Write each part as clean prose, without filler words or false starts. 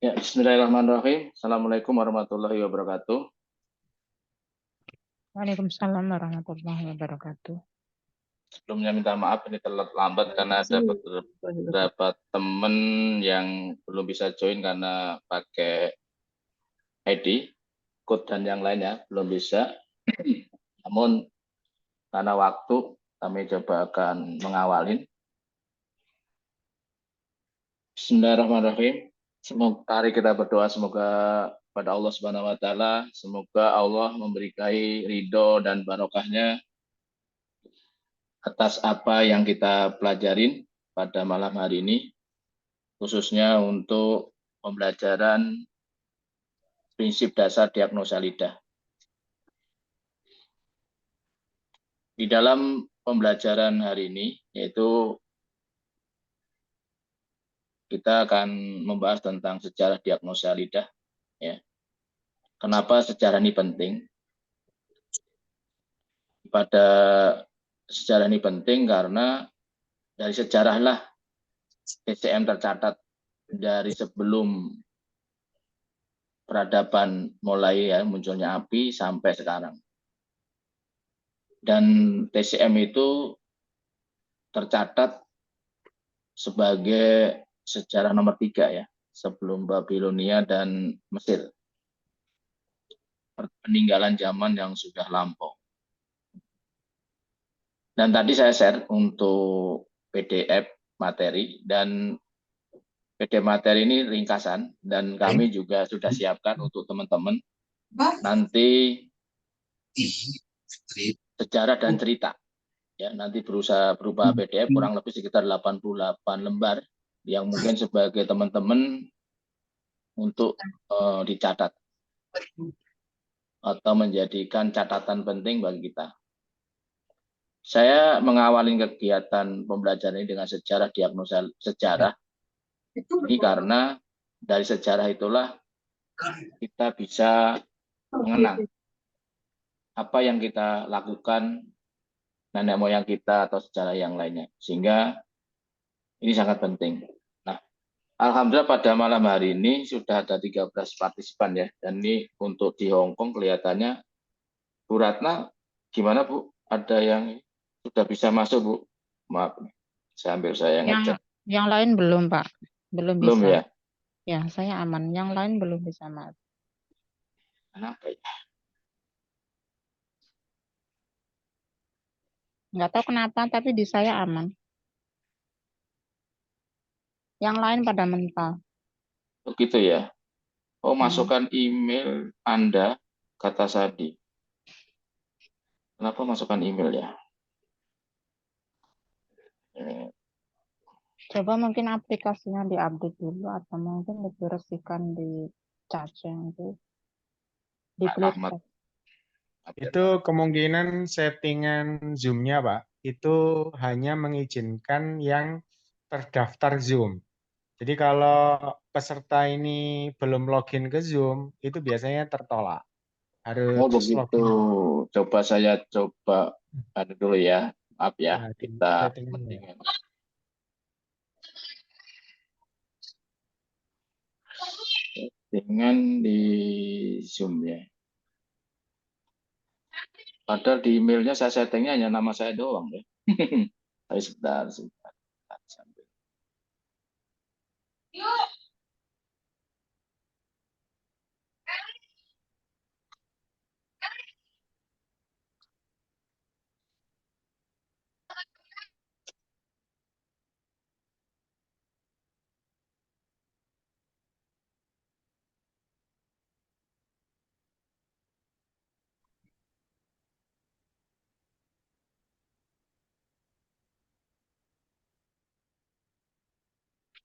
Ya, bismillahirrahmanirrahim. Assalamualaikum warahmatullahi wabarakatuh. Waalaikumsalam warahmatullahi wabarakatuh. Sebelumnya minta maaf ini telat lambat karena ada beberapa teman yang belum bisa join karena pakai ID, code dan yang lainnya belum bisa. Namun karena waktu kami coba akan mengawalin. Bismillahirrahmanirrahim. Mari kita berdoa semoga pada Allah Subhanahu wa taala, semoga Allah memberikan ridho dan barokahnya atas apa yang kita pelajarin pada malam hari ini, khususnya untuk pembelajaran prinsip dasar diagnosa lidah. Di dalam pembelajaran hari ini, yaitu kita akan membahas tentang sejarah diagnosa lidah. Ya. Kenapa sejarah ini penting? Pada sejarah ini penting karena dari sejarahlah TCM tercatat dari sebelum peradaban mulai ya munculnya api sampai sekarang. Dan TCM itu tercatat sebagai sejarah nomor 3 ya, sebelum Babilonia dan Mesir. Peninggalan zaman yang sudah lampau. Dan tadi saya share untuk PDF materi, dan PDF materi ini ringkasan, dan kami juga sudah siapkan untuk teman-teman nanti sejarah dan cerita. Ya, nanti berusaha berupa PDF kurang lebih sekitar 88 lembar yang mungkin sebagai teman-teman untuk dicatat atau menjadikan catatan penting bagi kita. Saya mengawali kegiatan pembelajaran ini dengan sejarah diagnosa sejarah. Ini karena dari sejarah itulah kita bisa mengenang apa yang kita lakukan nenek moyang kita atau sejarah yang lainnya. Sehingga ini sangat penting. Nah, alhamdulillah pada malam hari ini sudah ada 13 partisipan ya. Dan ini untuk di Hong Kong kelihatannya Bu Ratna gimana Bu? Ada yang sudah bisa masuk Bu? Maaf, sambil saya ngecek. Yang lain belum, Pak. Belum Belum bisa. ya? Ya, saya aman. Yang lain belum bisa masuk. Kenapa ya? Nggak tahu kenapa, tapi di saya aman. Yang lain pada mental. Begitu ya? Oh, masukkan email Anda, kata Sadi. Kenapa masukkan email ya? Coba mungkin aplikasinya diupdate dulu atau mungkin dibersihkan di caching itu. Di Ahmad. Itu kemungkinan settingan Zoom-nya, Pak. Itu hanya mengizinkan yang terdaftar Zoom. Jadi kalau peserta ini belum login ke Zoom, itu biasanya tertolak. Oh Harus begitu. login. Coba saya coba ada dulu ya. Maaf ya, Ya, di kita settingan. mendingan. Dengan di Zoom ya. Padahal di emailnya saya settingnya hanya nama saya doang ya. Tapi sebentar. Sambil.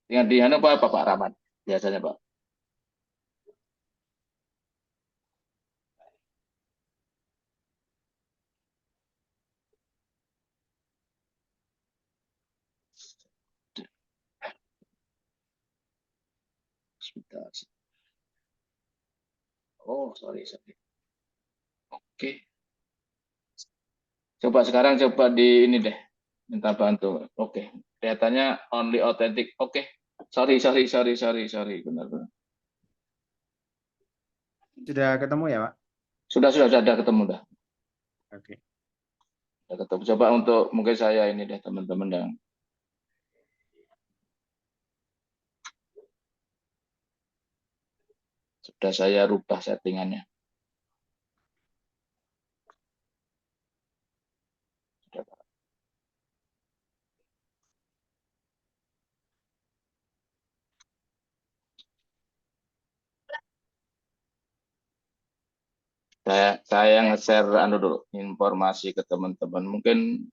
Dengan di Pak Pak Rahmat biasanya Pak. Sebentar. Oh, sorry. Oke. Coba sekarang coba di ini deh. Minta bantu. Oke. Kelihatannya only authentic. Oke. Sorry. Benar. Sudah ketemu ya, Pak? Sudah ada ketemu dah. Oke. Sudah ketemu. Coba untuk mungkin saya ini deh teman-teman yang sudah saya rubah settingannya. Sudah, Pak. Saya nge-share anu dulu informasi ke teman-teman. Mungkin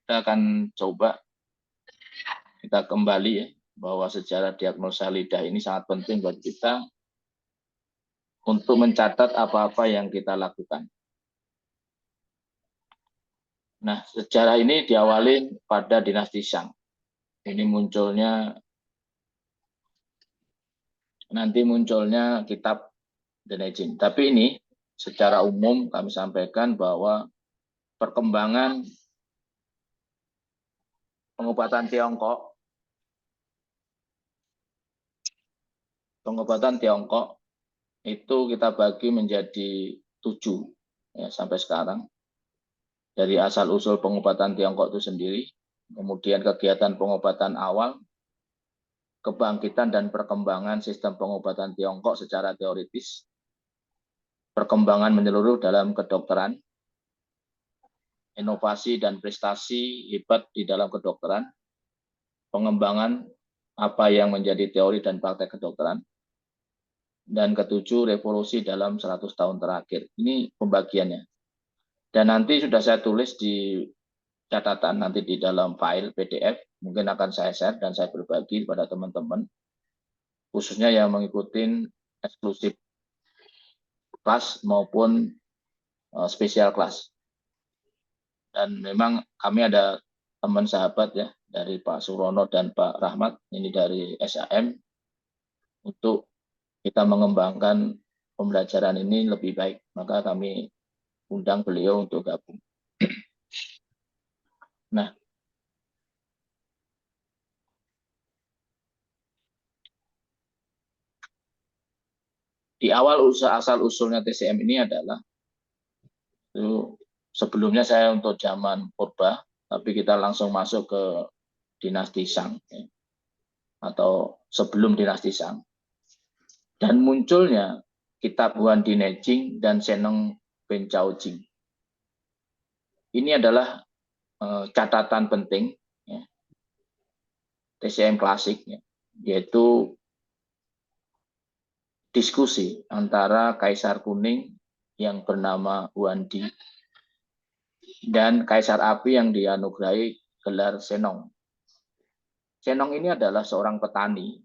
kita akan coba kita kembali ya bahwa sejarah diagnosa lidah ini sangat penting buat kita untuk mencatat apa-apa yang kita lakukan. Nah, sejarah ini diawali pada dinasti Shang. Ini nanti munculnya kitab The Neijing. Tapi ini secara umum kami sampaikan bahwa perkembangan pengobatan Tiongkok itu kita bagi menjadi 7 ya, sampai sekarang. Dari asal-usul pengobatan Tiongkok itu sendiri, kemudian kegiatan pengobatan awal, kebangkitan dan perkembangan sistem pengobatan Tiongkok secara teoritis, perkembangan menyeluruh dalam kedokteran, inovasi dan prestasi hebat di dalam kedokteran, pengembangan apa yang menjadi teori dan praktek kedokteran, dan ketujuh, revolusi dalam 100 tahun terakhir. Ini pembagiannya. Dan nanti sudah saya tulis di catatan, nanti di dalam file PDF, mungkin akan saya share dan saya berbagi kepada teman-teman, khususnya yang mengikuti eksklusif kelas maupun spesial kelas. Dan memang kami ada teman sahabat ya, dari Pak Surono dan Pak Rahmat, ini dari SAM, untuk kita mengembangkan pembelajaran ini lebih baik. Maka kami undang beliau untuk gabung. Nah, di awal asal usulnya TCM ini adalah itu sebelumnya saya untuk zaman purba, tapi kita langsung masuk ke dinasti Shang ya, atau sebelum dinasti Shang. Dan munculnya kitab Huan Di Nejing dan Shenong Ben Chao Jing. Ini adalah catatan penting ya, TCM klasik ya, yaitu diskusi antara Kaisar Kuning yang bernama Huan Di dan Kaisar Api yang dianugerahi gelar Shenong. Shenong ini adalah seorang petani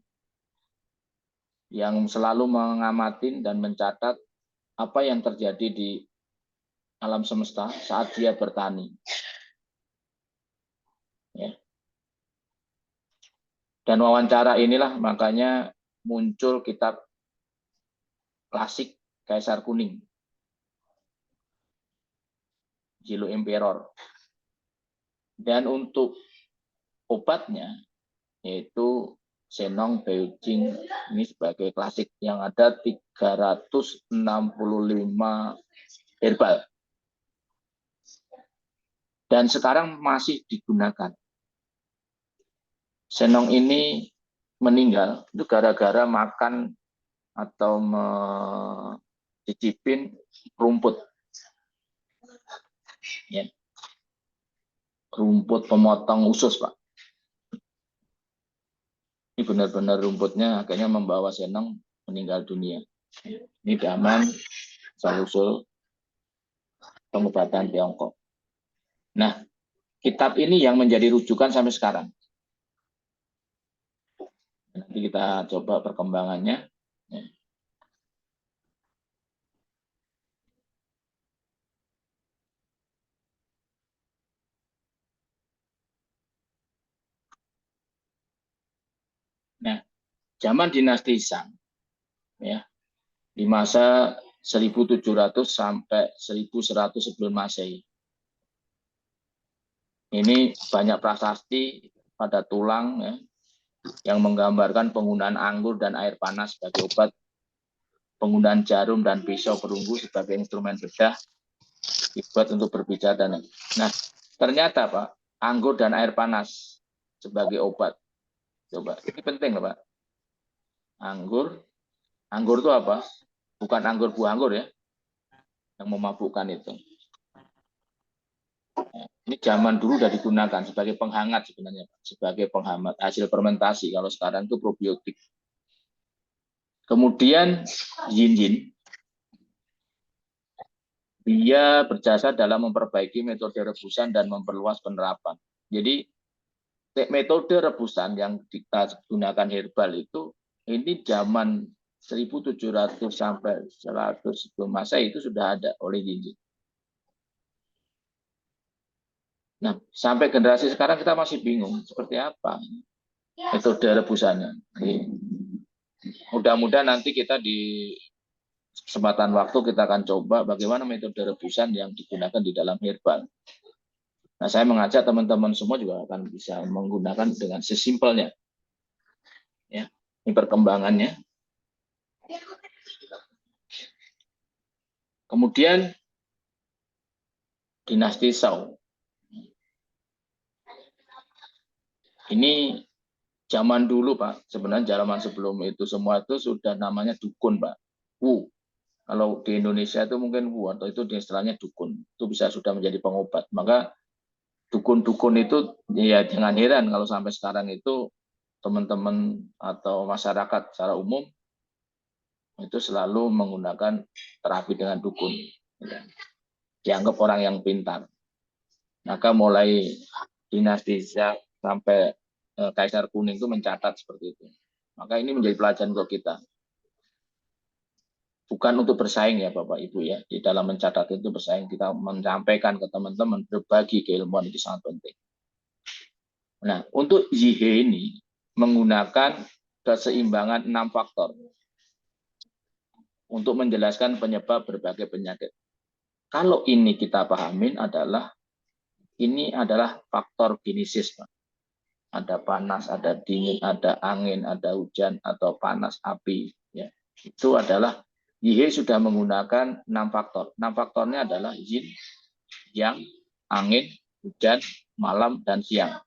yang selalu mengamati dan mencatat apa yang terjadi di alam semesta saat dia bertani. Ya. Dan wawancara inilah makanya muncul kitab klasik Kaisar Kuning, Jilu Emperor. Dan untuk obatnya yaitu Shenong Beijing ini sebagai klasik yang ada 365 herbal. Dan sekarang masih digunakan. Shenong ini meninggal itu gara-gara makan atau mencicipin rumput. Ya. Rumput pemotong usus, Pak. Ini benar-benar rumputnya akhirnya membawa Shenong meninggal dunia. Ini zaman asal-usul pengobatan Tiongkok. Nah, kitab ini yang menjadi rujukan sampai sekarang. Nanti kita coba perkembangannya. Nah, zaman dinasti Shang, ya, di masa 1700 sampai 1100 sebelum Masehi. Ini banyak prasasti pada tulang ya, yang menggambarkan penggunaan anggur dan air panas sebagai obat, penggunaan jarum dan pisau perunggu sebagai instrumen bedah, dibuat untuk berbicara dan nah ternyata Pak, anggur dan air panas sebagai obat. Coba, ini penting loh Pak. Anggur itu apa? Bukan anggur buah anggur ya, yang memabukkan itu. Ini zaman dulu sudah digunakan sebagai penghangat sebenarnya, sebagai penghangat hasil fermentasi. Kalau sekarang itu probiotik. Kemudian yin, dia berjasa dalam memperbaiki metode rebusan dan memperluas penerapan. Jadi metode rebusan yang kita gunakan herbal itu ini zaman 1700 sampai 100 sebelum Masehi itu sudah ada oleh yin. Nah, sampai generasi sekarang kita masih bingung seperti apa metode rebusannya. Mudah-mudahan nanti kita di kesempatan waktu kita akan coba bagaimana metode rebusan yang digunakan di dalam herbal. Nah, saya mengajak teman-teman semua juga akan bisa menggunakan dengan sesimpelnya. Ya, ini perkembangannya. Kemudian dinasti Shao. Ini zaman dulu, Pak. Sebenarnya zaman sebelum itu semua itu sudah namanya dukun, Pak. Wu. Kalau di Indonesia itu mungkin Wu, atau itu istilahnya dukun. Itu bisa sudah menjadi pengobat. Maka dukun-dukun itu ya jangan heran kalau sampai sekarang itu teman-teman atau masyarakat secara umum itu selalu menggunakan terapi dengan dukun. Dianggap orang yang pintar. Maka mulai dinasti sampai Kaisar Kuning itu mencatat seperti itu. Maka ini menjadi pelajaran untuk kita. Bukan untuk bersaing ya Bapak Ibu ya. Di dalam mencatat itu bersaing, kita menyampaikan ke teman-teman, berbagi keilmuan itu sangat penting. Nah, untuk Yihe ini menggunakan keseimbangan 6 faktor untuk menjelaskan penyebab berbagai penyakit. Kalau ini kita pahamin adalah ini adalah faktor kinesis, Pak. Ada panas, ada dingin, ada angin, ada hujan, atau panas, api. Ya. Itu adalah Yihye sudah menggunakan 6 faktor. 6 faktornya adalah yin, yang, angin, hujan, malam, dan siang.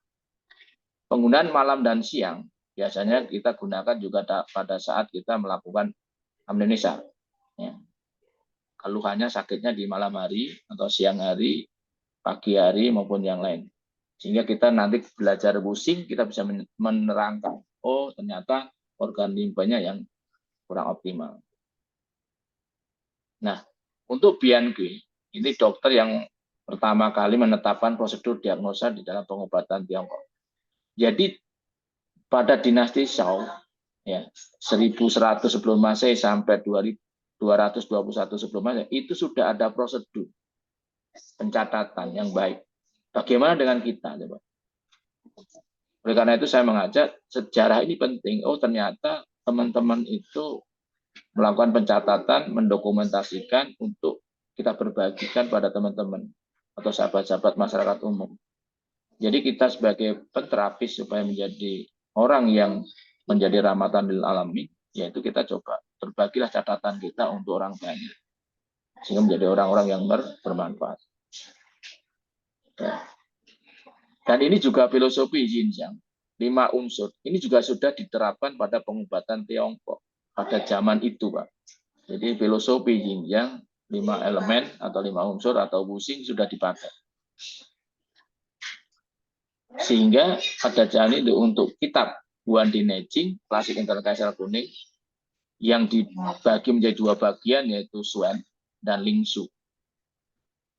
Penggunaan malam dan siang biasanya kita gunakan juga pada saat kita melakukan amnesia. Ya. Keluhannya sakitnya di malam hari atau siang hari, pagi hari maupun yang lain. Sehingga kita nanti belajar pusing, kita bisa menerangkan, oh ternyata organ limfanya yang kurang optimal. Nah, untuk Bianqi, ini dokter yang pertama kali menetapkan prosedur diagnosa di dalam pengobatan Tiongkok. Jadi pada dinasti Shao, ya 1100 sebelum Masehi sampai 2221 sebelum Masehi, itu sudah ada prosedur pencatatan yang baik. Bagaimana dengan kita? Coba. Oleh karena itu saya mengajak sejarah ini penting. Oh ternyata teman-teman itu melakukan pencatatan, mendokumentasikan untuk kita berbagikan pada teman-teman atau sahabat-sahabat masyarakat umum. Jadi kita sebagai penterapis supaya menjadi orang yang menjadi rahmatan lil alamin, yaitu kita coba berbagilah catatan kita untuk orang banyak, sehingga menjadi orang-orang yang bermanfaat. Dan ini juga filosofi Yin Yang, 5 unsur. Ini juga sudah diterapkan pada pengobatan Tiongkok pada zaman itu, Pak. Jadi filosofi Yin Yang, 5 elemen atau 5 unsur atau Wusing sudah dipakai. Sehingga pada zaman itu untuk kitab Huan Di Neijing, klasik internal Kaisar Kuning, yang dibagi menjadi 2 bagian yaitu Suen dan Lingsu.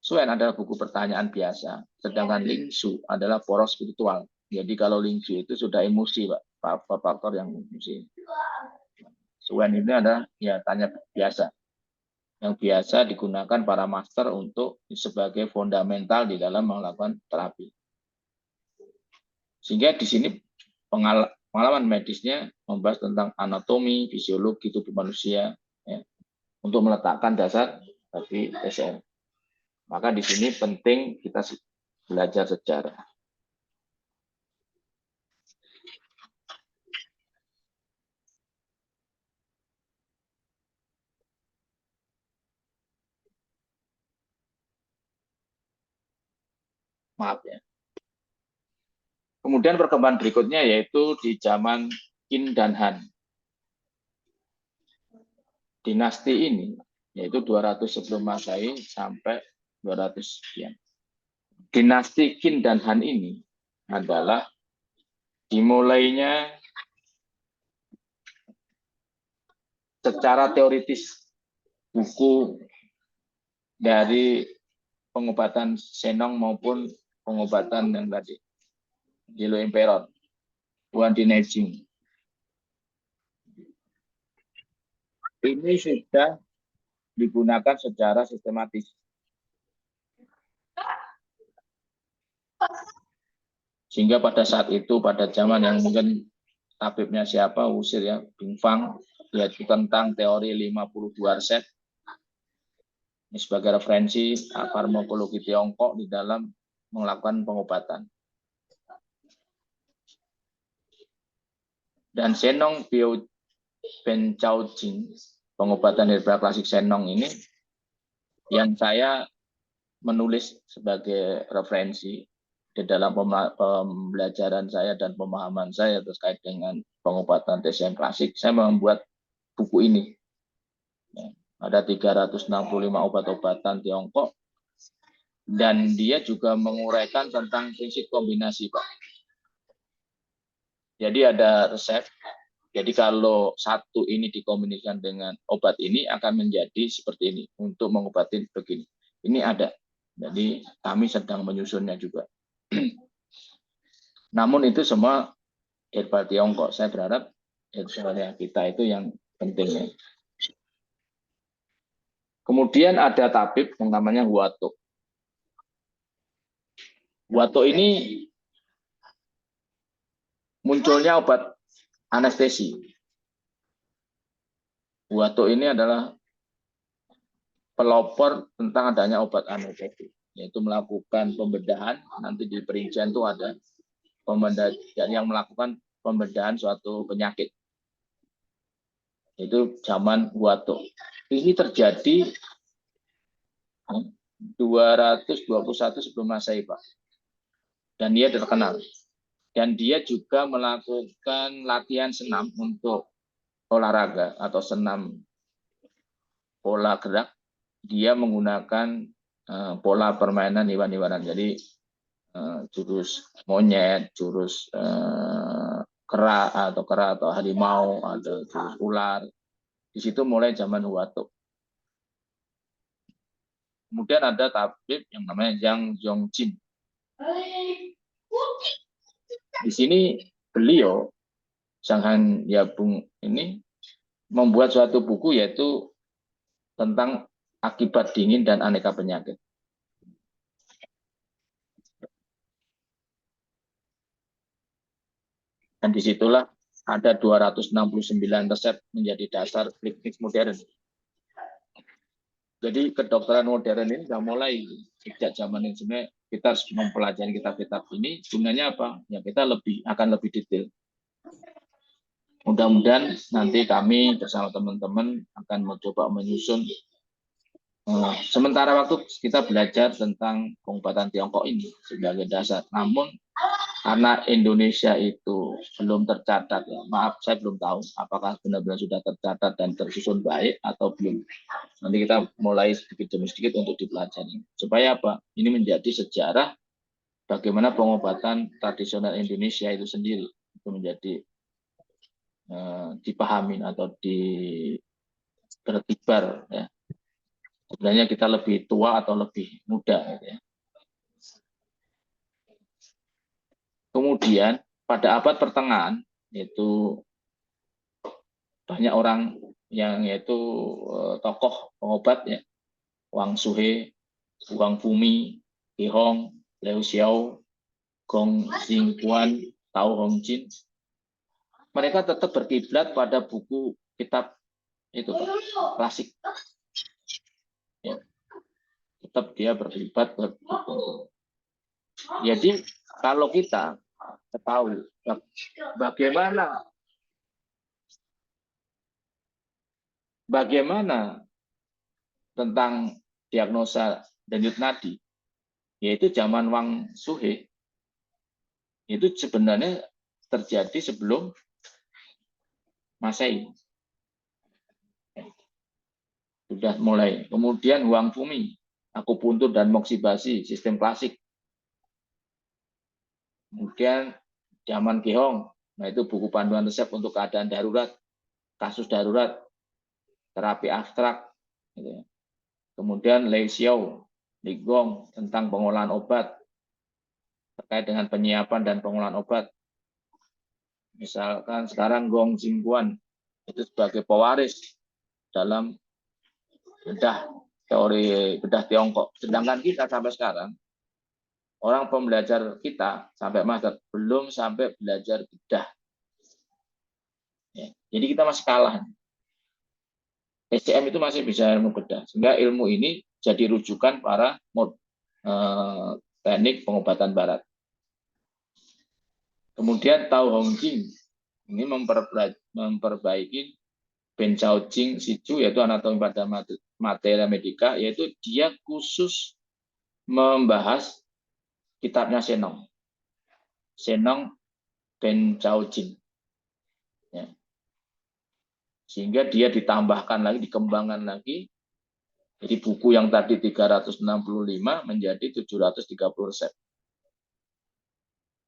Suen adalah buku pertanyaan biasa, sedangkan Lingsu adalah poros spiritual. Jadi kalau Lingsu itu sudah emosi, Pak, faktor yang emosi. Suen ini adalah ya tanya biasa, yang biasa digunakan para master untuk sebagai fundamental di dalam melakukan terapi. Sehingga di sini pengalaman medisnya membahas tentang anatomi, fisiologi tubuh manusia, ya, untuk meletakkan dasar bagi TCM. Maka di sini penting kita belajar sejarah. Maaf ya. Kemudian perkembangan berikutnya yaitu di zaman Qin dan Han. Dinasti ini yaitu 200 sebelum Masehi sampai 200 sekian. Dinasti Qin dan Han ini adalah dimulainya secara teoritis buku dari pengobatan Senong maupun pengobatan yang tadi Yellow Emperor, Huan Di Neijing. Ini sudah digunakan secara sistematis. Sehingga pada saat itu, pada zaman yang mungkin tabibnya siapa, Usir ya, Bing Fang, yaitu tentang teori 52 resep. Ini sebagai referensi farmakologi Tiongkok di dalam melakukan pengobatan. Dan Senong Bio Ben Chao Jing, pengobatan herbal klasik Senong ini, yang saya menulis sebagai referensi di dalam pembelajaran saya dan pemahaman saya terkait dengan pengobatan TCM klasik, saya membuat buku ini. Ada 365 obat-obatan Tiongkok, dan dia juga menguraikan tentang prinsip kombinasi, Pak. Jadi ada resep. Jadi kalau satu ini dikombinasikan dengan obat ini akan menjadi seperti ini untuk mengobati begini. Ini ada. Jadi kami sedang menyusunnya juga. Namun itu semua herbal Tiongkok. Saya berharap herbal kita itu yang pentingnya. Kemudian ada tabib yang namanya Huato. Huato ini munculnya obat anestesi. Huato ini adalah pelopor tentang adanya obat anestesi, yaitu melakukan pembedahan. Nanti di perincian itu ada pembedahan yang melakukan pembedahan suatu penyakit. Itu zaman Huato. Ini terjadi 221 sebelum Masehi, Pak. Dan dia terkenal. Dan dia juga melakukan latihan senam untuk olahraga atau senam pola gerak. Dia menggunakan pola permainan hewan-hewanan. Jadi jurus monyet, jurus kera atau harimau, atau jurus ular. Di situ mulai zaman Huatuk. Kemudian ada tabib yang namanya Yang Yongjin. Di sini beliau, Sang Han Yabung ini membuat suatu buku yaitu tentang akibat dingin dan aneka penyakit. Dan disitulah ada 269 resep menjadi dasar klinik modern. Jadi kedokteran modern ini sudah mulai sejak zaman ini. Sebenarnya kita harus mempelajari kitab-kitab ini. Gunanya apa? Ya kita akan lebih detail. Mudah-mudahan nanti kami bersama teman-teman akan mencoba menyusun. Sementara waktu kita belajar tentang pengobatan Tiongkok ini sebagai dasar. Namun karena Indonesia itu belum tercatat, ya maaf saya belum tahu apakah benar-benar sudah tercatat dan tersusun baik atau belum. Nanti kita mulai sedikit demi sedikit untuk dipelajari. Supaya apa? Ini menjadi sejarah bagaimana pengobatan tradisional Indonesia itu sendiri itu menjadi dipahami atau berkibar. Ya. Sebenarnya kita lebih tua atau lebih muda. Gitu ya. Kemudian pada abad pertengahan itu banyak orang yang yaitu tokoh pengobat ya, Wang Suhe, Wang Fumi, Ki Hong, Liu Xiao, Gong Xingguan, Tao Hongjin. Mereka tetap berkiblat pada buku kitab itu Pak, klasik. Ya. Tetap dia berkiblat. Jadi kalau kita ketahui bagaimana tentang diagnosa denyut nadi, yaitu zaman Wang Suhe, itu sebenarnya terjadi sebelum Masehi. Sudah mulai. Kemudian Wang Fumi, akupuntur dan moksibasi, sistem klasik. Kemudian zaman Ki Hong, nah itu buku panduan resep untuk keadaan darurat, kasus darurat, terapi abstrak. Gitu. Kemudian Liu Xiao, Li Gong tentang pengolahan obat, terkait dengan penyiapan dan pengolahan obat. Misalkan sekarang Gong Xingguan itu sebagai pewaris dalam teori bedah Tiongkok. Sedangkan kita sampai sekarang, orang pembelajar kita sampai master belum sampai belajar bedah. Ya, jadi kita masih kalah. SCM itu masih bisa ilmu bedah. Sehingga ilmu ini jadi rujukan para teknik pengobatan barat. Kemudian Tao Hongjin ini memperbaiki Ben Chao Jing Siju, yaitu anatomi pada materi medika, yaitu dia khusus membahas kitabnya Senong Ben Chao Jing. Ya. Sehingga dia ditambahkan lagi, dikembangkan lagi. Jadi buku yang tadi 365 menjadi 730 resep.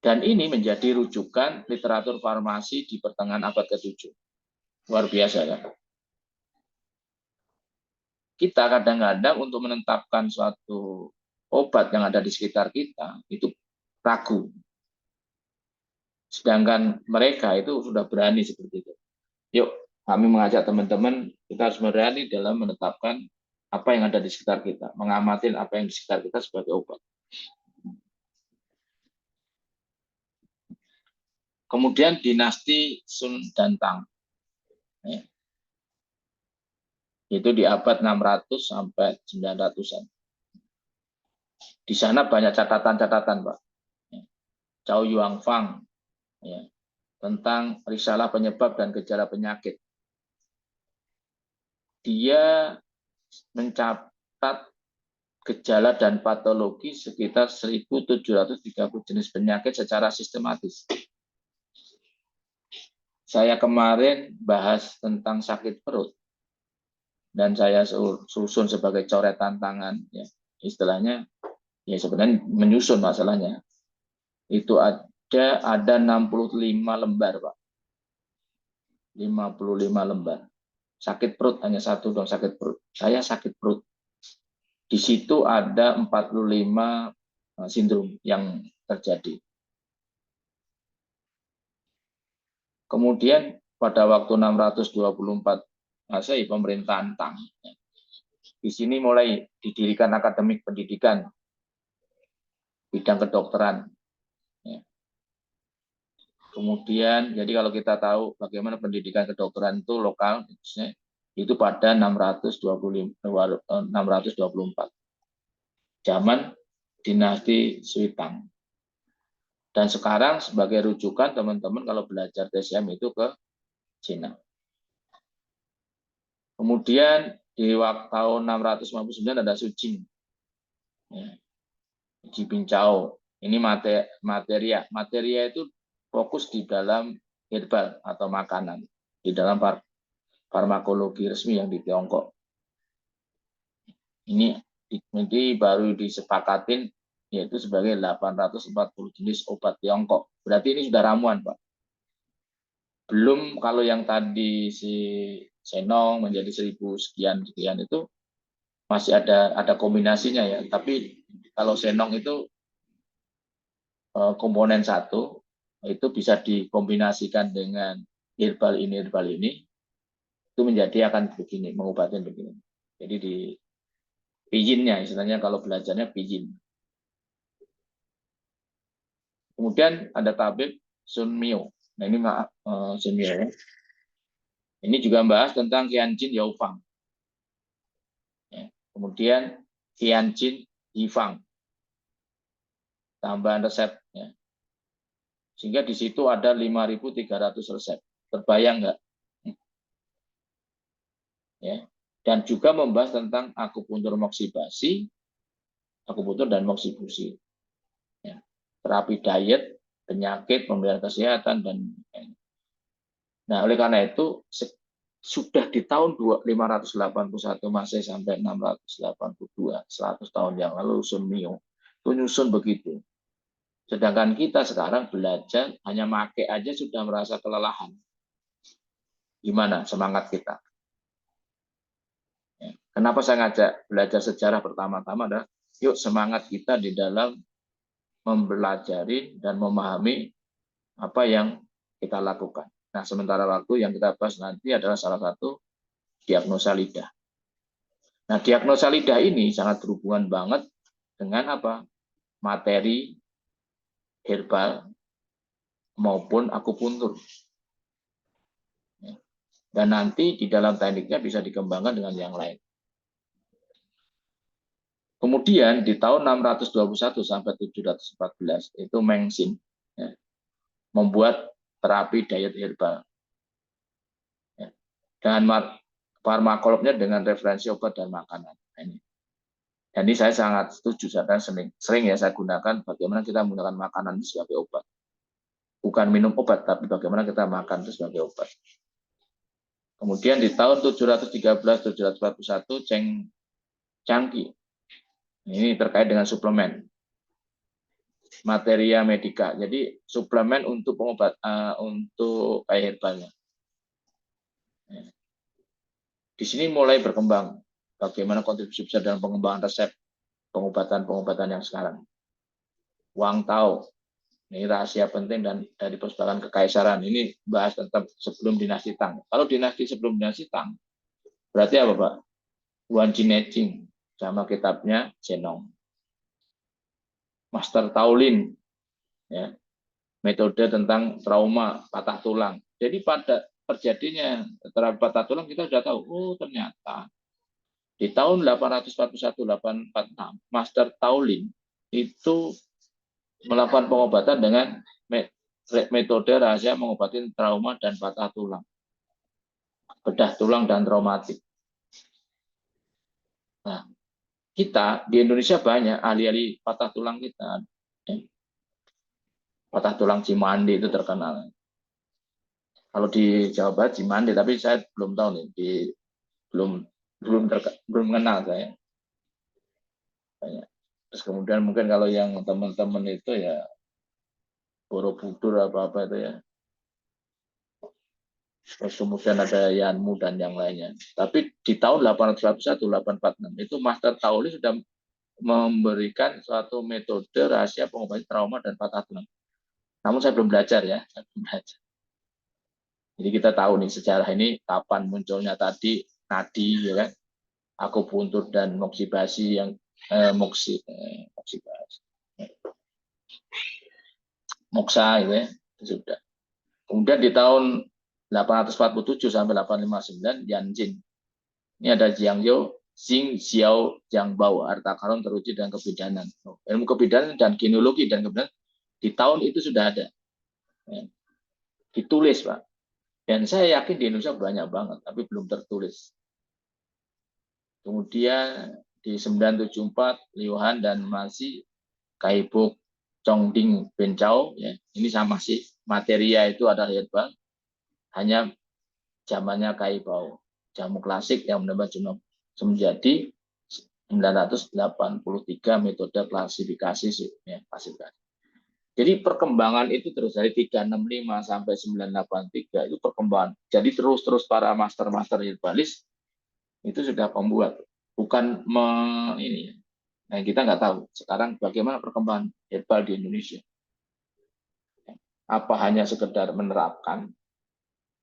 Dan ini menjadi rujukan literatur farmasi di pertengahan abad ke-7. Luar biasa kan? Kita kadang-kadang untuk menetapkan suatu obat yang ada di sekitar kita, itu ragu. Sedangkan mereka itu sudah berani seperti itu. Yuk, kami mengajak teman-teman, kita harus berani dalam menetapkan apa yang ada di sekitar kita, mengamati apa yang di sekitar kita sebagai obat. Kemudian dinasti Sun dan Tang. Itu di abad 600 sampai 900-an. Di sana banyak catatan-catatan, Pak. Cao Yuanfang ya, tentang risalah penyebab dan gejala penyakit. dia mencatat gejala dan patologi sekitar 1.730 jenis penyakit secara sistematis. Saya kemarin bahas tentang sakit perut, dan saya susun sebagai coretan tangan, ya, istilahnya, ya sebenarnya menyusun masalahnya. Itu ada 65 lembar, Pak. 55 lembar. Sakit perut hanya satu dong, sakit perut. Saya sakit perut. Di situ ada 45 sindrom yang terjadi. Kemudian pada waktu 624 Masehi pemerintahan Tang, di sini mulai didirikan akademik pendidikan bidang kedokteran. Kemudian, jadi kalau kita tahu bagaimana pendidikan kedokteran itu lokal, itu pada 624, zaman dinasti Sui Tang. Dan sekarang sebagai rujukan teman-teman kalau belajar TCM itu ke Cina. Kemudian di tahun 659 ada Su Jing, Ji Bincao. Ini materia. Materia itu fokus di dalam herbal atau makanan, di dalam farmakologi resmi yang di Tiongkok. Ini baru disepakatin, yaitu sebagai 840 jenis obat Tiongkok. Berarti ini sudah ramuan, Pak. Belum kalau yang tadi si Senong menjadi 1.000 sekian itu masih ada kombinasinya ya. Tapi kalau Senong itu komponen satu, itu bisa dikombinasikan dengan herbal ini, itu menjadi akan begini, mengobatin begini. Jadi di pijinnya, istilahnya kalau belajarnya pijin. Kemudian ada tabib Sun Miao. Nah ini Sun Miao. Ini juga membahas tentang Qianjin Yaofang. Ya. Kemudian Qianjin Yifang. Tambahan resep. Ya. Sehingga di situ ada 5.300 resep. Terbayang nggak? Ya. Dan juga membahas tentang akupuntur moksibasi, akupuntur dan moksibusi. Ya. Terapi diet, penyakit, pemberian kesehatan, dan nah oleh karena itu sudah di tahun 581 Masehi sampai 682, 100 tahun yang lalu Sun Miao itu nyusun begitu. Sedangkan kita sekarang belajar hanya make aja sudah merasa kelelahan. Gimana semangat kita? Ya. Kenapa saya ngajak belajar sejarah pertama-tama adalah yuk semangat kita di dalam mempelajari dan memahami apa yang kita lakukan. Nah, sementara waktu yang kita bahas nanti adalah salah satu diagnosa lidah. Nah, diagnosa lidah ini sangat berhubungan banget dengan apa? Materi herbal maupun akupuntur. Dan nanti di dalam tekniknya bisa dikembangkan dengan yang lain. Kemudian di tahun 621 sampai 714 itu Meng Xin ya, membuat terapi diet herbal. Ya, dengan farmakolognya dengan referensi obat dan makanan. Ini. Dan ini saya sangat setuju, saya sering ya saya gunakan bagaimana kita menggunakan makanan sebagai obat. Bukan minum obat, tapi bagaimana kita makan itu sebagai obat. Kemudian di tahun 713-741 Cheng Changqi. Ini terkait dengan suplemen. Materia medika. Jadi suplemen untuk pengobat untuk kayak herbalnya. Di sini mulai berkembang bagaimana kontribusi besar dalam pengembangan resep pengobatan-pengobatan yang sekarang. Wang Tao, ini rahasia penting dan dari perpustakaan kekaisaran. Ini bahas tentang sebelum dinasti Tang. Kalau dinasti sebelum dinasti Tang, berarti apa, Pak? Wan Jineching sama kitabnya Zenong. Master Taolin, ya, metode tentang trauma patah tulang. Jadi pada terjadinya terapi patah tulang kita sudah tahu, oh ternyata di tahun 841-846 Master Taolin itu melakukan pengobatan dengan metode rahasia mengobati trauma dan patah tulang, bedah tulang dan traumatik. Nah, kita di Indonesia banyak ahli-ahli patah tulang kita. Patah tulang Cimandi itu terkenal. Kalau di Jawa Barat Cimandi, tapi saya belum tahu nih, belum belum kenal saya. Banyak. Terus kemudian mungkin kalau yang teman-teman itu ya Borobudur apa-apa itu ya. Terus kemudian ada Yanmu dan yang lainnya. Tapi di tahun 841, 846 itu Master Tauli sudah memberikan suatu metode rahasia pengobatan trauma dan patah tulang. Namun saya belum belajar ya, saya belum belajar. Jadi kita tahu nih sejarah ini kapan munculnya tadi nadi, ya kan? Akupuntur dan moksibasi yang moksibasi, moksa itu ya, itu sudah. Kemudian di tahun 847 sampai 859 Yanjin. Ini ada Jiangyo, Xing, Xiao, Jiangbao, harta karun teruji dan kebidanan. Ilmu kebidanan dan genealogi dan kebidanan di tahun itu sudah ada. Ya. Ditulis, Pak. Dan saya yakin di Indonesia banyak banget, tapi belum tertulis. Kemudian di 974 Liu Han dan Masi Kaibuk Chongding Bencao, ya, ini sama sih, materia itu adalah herbal, hanya zamannya Kaibao, jamu klasik yang menambah jumlah menjadi 983 metode klasifikasi, ya, klasifikasi. Jadi perkembangan itu terus dari 365 sampai 983 itu perkembangan. Jadi terus para master-master herbalis itu sudah membuat, bukan ini. Nah, kita nggak tahu sekarang bagaimana perkembangan herbal di Indonesia. Apa hanya sekedar menerapkan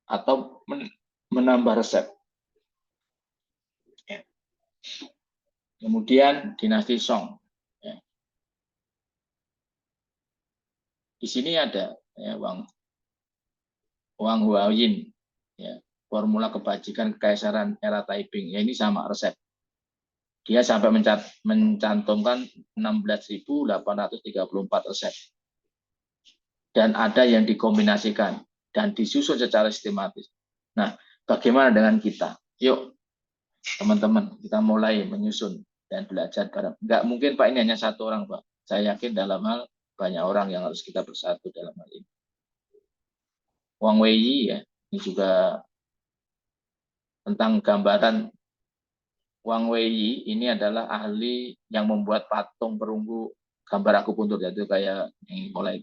atau menambah resep. Kemudian dinasti Song. Di sini ada ya, Wang Huayin, ya, formula kebajikan kekaisaran era Taiping. Ya, ini sama resep. Dia sampai mencantumkan 16.834 resep. Dan ada yang dikombinasikan dan disusun secara sistematis. Nah, bagaimana dengan kita? Yuk, teman-teman, kita mulai menyusun dan belajar bareng. Nggak mungkin, Pak, ini hanya satu orang, Pak. Saya yakin dalam hal banyak orang yang harus kita bersatu dalam hal ini. Wang Wei, ya, ini juga tentang gambaran. Wang Wei ini adalah ahli yang membuat patung perunggu gambar akupuntur, yaitu kayak yang mulai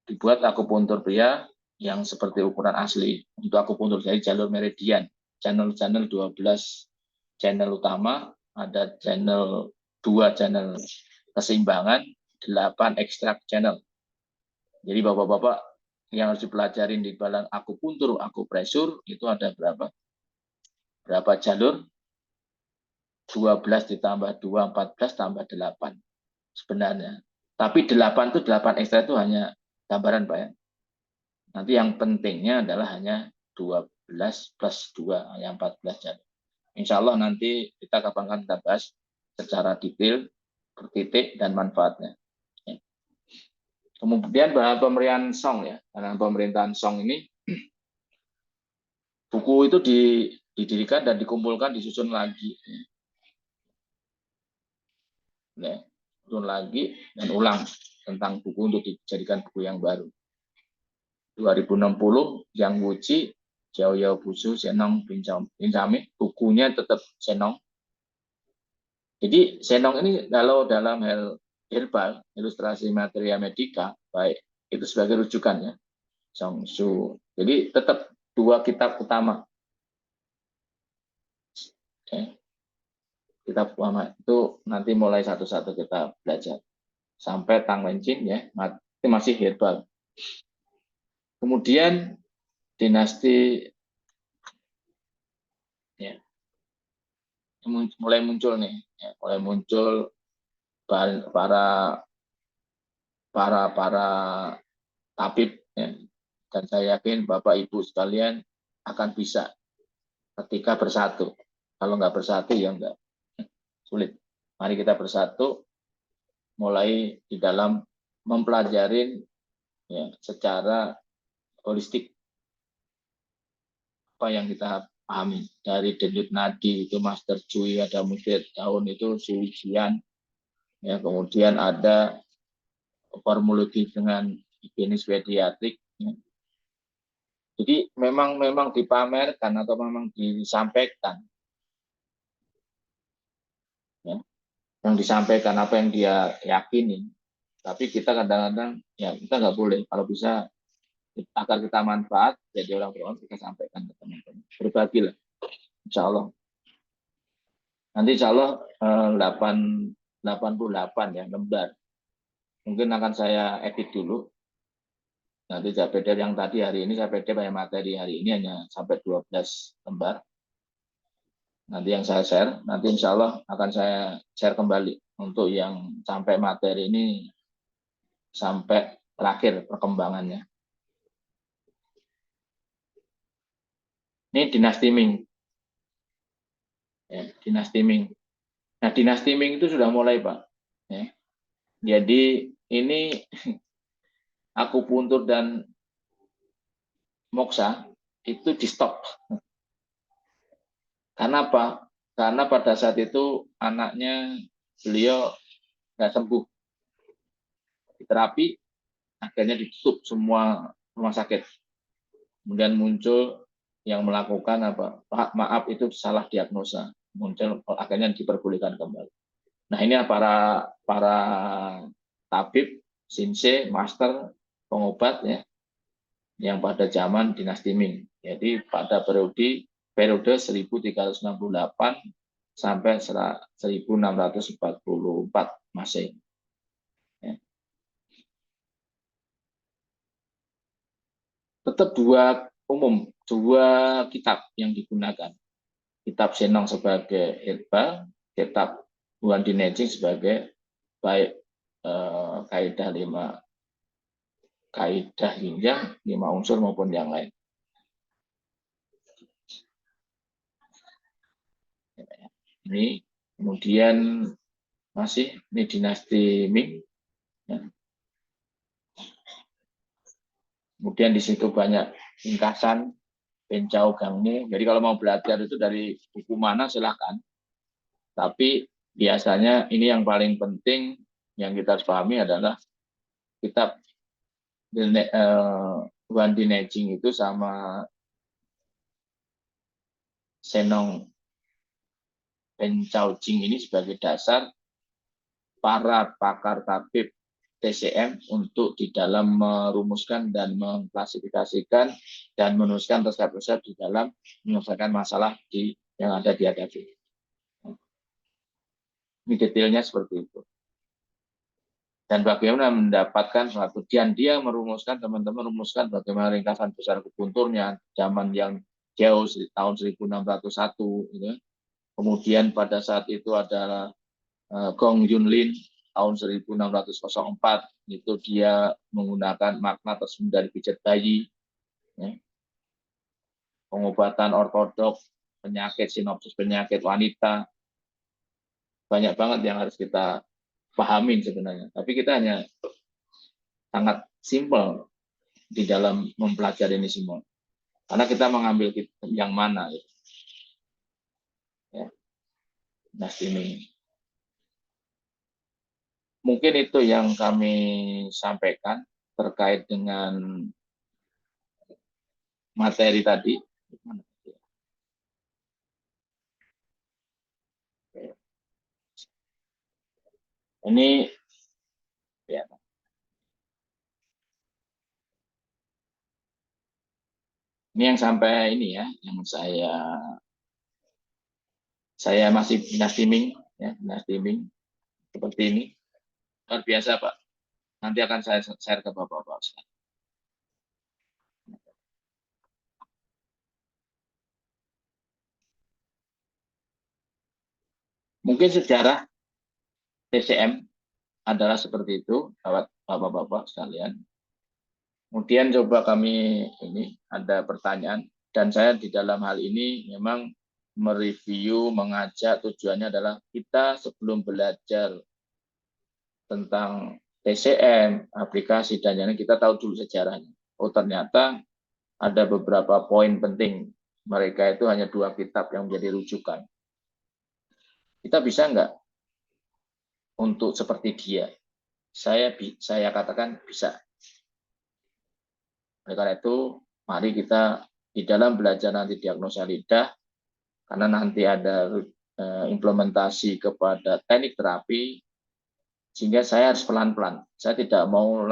dibuat akupuntur pria yang seperti ukuran asli untuk akupuntur dari jalur meridian, channel 12 channel utama, ada channel 2 channel keseimbangan, 8 ekstrak channel. Jadi Bapak-bapak yang harus dipelajari di dalam akupuntur, akupresur itu ada berapa jalur? 12 ditambah 2, 14 tambah 8 sebenarnya. Tapi 8 itu 8 ekstra itu hanya gambaran, Pak, ya. Nanti yang pentingnya adalah hanya 12 plus 2, yang 14 jalur. Insya Allah nanti kita kapan-kapan kita bahas secara detail, bertitik, dan manfaatnya. Kemudian bahan pemberian Song, ya, karena pemerintahan Song ini, buku itu didirikan dan dikumpulkan, disusun lagi. Ya, susun lagi dan ulang tentang buku untuk dijadikan buku yang baru. 2060 Yang Wuji, Jiao Yao Busu, Senong Bincami, bukunya tetap Senong. Jadi Senong ini kalau dalam hal herbal, ilustrasi materia medika, baik itu sebagai rujukan, ya, Song Su. Jadi tetap 2 kitab utama. Okay. Kitab utama itu nanti mulai satu-satu kita belajar sampai Tang Wencin, ya, itu masih herbal. Kemudian dinasti, ya, mulai muncul nih, ya, mulai muncul para tabib, ya. Dan saya yakin Bapak Ibu sekalian akan bisa ketika bersatu. Kalau nggak bersatu ya nggak, sulit. Mari kita bersatu, mulai di dalam mempelajari, ya, secara holistik pahami. Dari denyut nadi itu Master Cui, ada Musyid Daun itu Sujian, ya, kemudian ada formologi dengan higienis pediatrik. Ya. Jadi memang dipamerkan atau memang disampaikan, ya, yang disampaikan apa yang dia yakini. Tapi kita kadang-kadang ya kita nggak boleh, kalau bisa agar kita manfaat jadi orang beriman kita sampaikan ke teman-teman, berbagilah, insya Allah. Nanti insya Allah 88 ya lembar. Mungkin akan saya edit dulu. Nanti saya PDF yang tadi hari ini saya PDF banyak materi hari ini hanya sampai 12 lembar. Nanti yang saya share, nanti insya Allah akan saya share kembali untuk yang sampai materi ini sampai terakhir perkembangannya. Ini dinasti Ming. Ya, dinasti Ming. Nah, dinasti Ming itu sudah mulai, Pak. Ya. Jadi ini akupuntur dan moksa itu di stop. Karena apa? Karena pada saat itu anaknya beliau nggak sembuh. Di terapi, akhirnya ditutup semua rumah sakit. Kemudian muncul yang melakukan apa? Maaf itu salah diagnosa. Muncul akhirnya diperbolehkan kembali. Nah, ini para tabib, sinse, master, pengobat ya, yang pada zaman dinasti Ming. Jadi pada periode 1368 sampai 1644 Masehi. Ya. Tetap dua kitab yang digunakan. Kitab Senong sebagai herbal, kitab Wan Dinejing sebagai baik kaidah 5 unsur maupun yang lain. Ini kemudian masih ini dinasti Ming. Ya. Kemudian di situ banyak ringkasan Pencau Gangmu. Jadi kalau mau belajar itu dari buku mana silahkan. Tapi biasanya ini yang paling penting yang kita harus pahami adalah kitab Wan Dinejing itu sama Senong Pencau Jing ini sebagai dasar para pakar tabib TCM untuk di dalam merumuskan dan mengklasifikasikan dan menuliskan resep-resep di dalam menyelesaikan masalah yang ada di hadapi. Ini detailnya seperti itu. Dan bagaimana mendapatkan suatu, dan dia merumuskan, teman-teman merumuskan bagaimana ringkasan besar akupunturnya zaman yang jauh tahun 1601 gitu. Kemudian pada saat itu adalah Gong Yunlin tahun 1604 itu dia menggunakan makna tersebut dari pijat bayi, ya. Pengobatan ortodok, penyakit sinopsis penyakit wanita, banyak banget yang harus kita pahamin sebenarnya. Tapi kita hanya sangat simpel di dalam mempelajari ini semua, karena kita mengambil yang mana, gitu. Ya. Nah ini mungkin itu yang kami sampaikan terkait dengan materi tadi. Ini ya. Ini yang sampai ini ya, yang saya masih dinasti Ming, ya, dinasti Ming seperti ini. Luar biasa, Pak. Nanti akan saya share ke Bapak-Bapak. Mungkin sejarah TCM adalah seperti itu, Bapak-Bapak sekalian. Kemudian coba kami ini ada pertanyaan, dan saya di dalam hal ini memang mereview, mengajak, tujuannya adalah kita sebelum belajar tentang TCM, aplikasi, dan yang kita tahu dulu sejarahnya. Oh ternyata ada beberapa poin penting mereka itu hanya 2 kitab yang menjadi rujukan. Kita bisa nggak untuk seperti dia? Saya katakan bisa. Oleh karena itu, mari kita di dalam belajar nanti diagnosa lidah, karena nanti ada implementasi kepada teknik terapi, sehingga saya harus pelan-pelan. Saya tidak mau